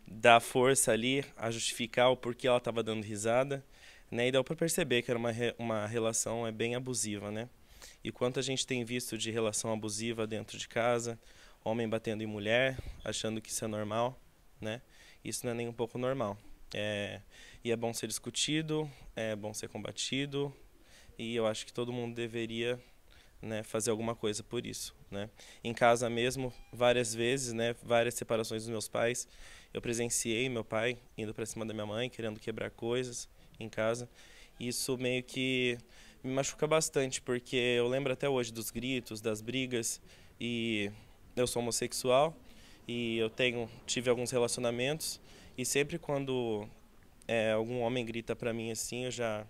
dar força ali a justificar o porquê ela estava dando risada, né? E deu para perceber que era uma relação bem abusiva, né? E quanto a gente tem visto de relação abusiva dentro de casa, homem batendo em mulher, achando que isso é normal, né? Isso não é nem um pouco normal. E é bom ser discutido, é bom ser combatido, e eu acho que todo mundo deveria, né, fazer alguma coisa por isso, né? Em casa mesmo, várias vezes, né, várias separações dos meus pais, eu presenciei meu pai indo para cima da minha mãe, querendo quebrar coisas em casa. Isso meio que me machuca bastante, porque eu lembro até hoje dos gritos, das brigas, e eu sou homossexual e eu tive alguns relacionamentos, e sempre quando algum homem grita para mim assim, eu já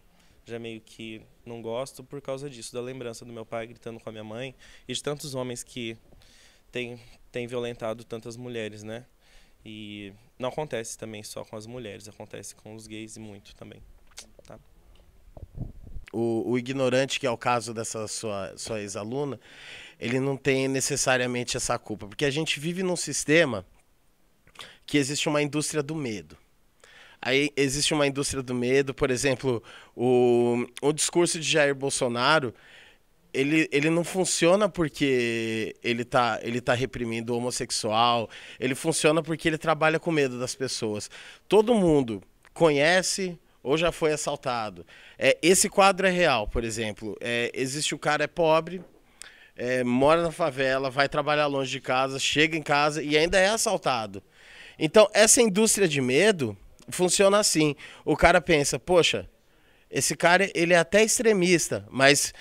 meio que não gosto por causa disso, da lembrança do meu pai gritando com a minha mãe e de tantos homens que têm violentado tantas mulheres, né? E não acontece também só com as mulheres, acontece com os gays e muito também, tá? O ignorante, que é o caso dessa sua ex-aluna, ele não tem necessariamente essa culpa, porque a gente vive num sistema que existe uma indústria do medo. Aí existe uma indústria do medo, por exemplo, o discurso de Jair Bolsonaro, ele não funciona porque ele tá reprimindo o homossexual, ele funciona porque ele trabalha com medo das pessoas. Todo mundo conhece ou já foi assaltado. Esse quadro é real, por exemplo. Existe o cara pobre, mora na favela, vai trabalhar longe de casa, chega em casa e ainda é assaltado. Então, essa indústria de medo funciona assim. O cara pensa, poxa, esse cara ele é até extremista, mas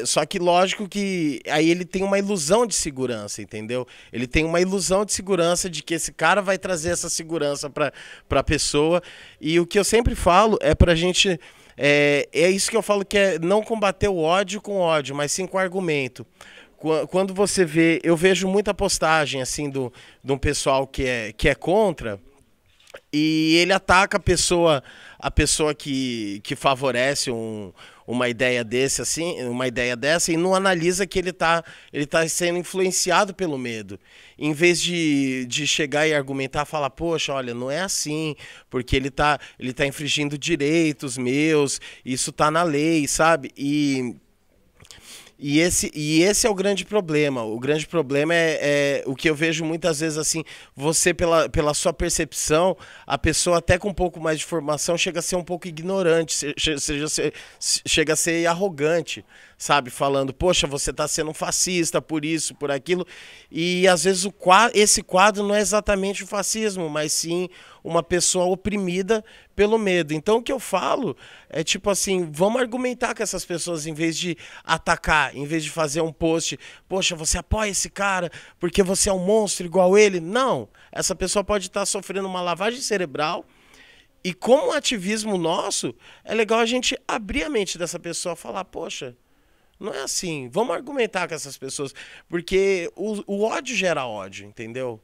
só que lógico que aí ele tem uma ilusão de segurança, entendeu? Ele tem uma ilusão de segurança de que esse cara vai trazer essa segurança para a pessoa. E o que eu sempre falo é pra gente... É isso que eu falo, que é não combater o ódio com ódio, mas sim com argumento. Quando você vê... Eu vejo muita postagem assim de um pessoal que é contra... E ele ataca a pessoa que favorece uma ideia dessa e não analisa que ele tá sendo influenciado pelo medo. Em vez de chegar e argumentar, falar, poxa, olha, não é assim, porque ele tá infringindo direitos meus, isso tá na lei, sabe? E esse é o grande problema. O grande problema é o que eu vejo muitas vezes assim, você pela sua percepção, a pessoa até com um pouco mais de formação chega a ser um pouco ignorante, chega a ser arrogante, sabe? Falando, poxa, você está sendo um fascista por isso, por aquilo. E às vezes esse quadro não é exatamente o fascismo, mas sim uma pessoa oprimida pelo medo. Então o que eu falo é tipo assim, vamos argumentar com essas pessoas em vez de atacar, em vez de fazer um post, poxa, você apoia esse cara porque você é um monstro igual ele. Não, essa pessoa pode estar sofrendo uma lavagem cerebral e como ativismo nosso, é legal a gente abrir a mente dessa pessoa e falar, poxa, não é assim, vamos argumentar com essas pessoas, porque o ódio gera ódio, entendeu?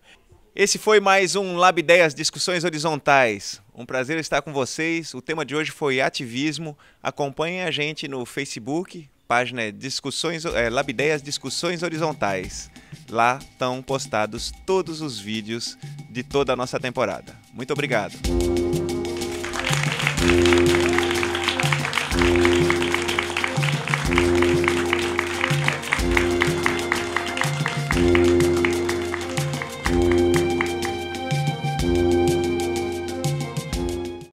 Esse foi mais um Labideias Discussões Horizontais. Um prazer estar com vocês. O tema de hoje foi ativismo. Acompanhem a gente no Facebook, página Labideias Discussões Horizontais. Lá estão postados todos os vídeos de toda a nossa temporada. Muito obrigado.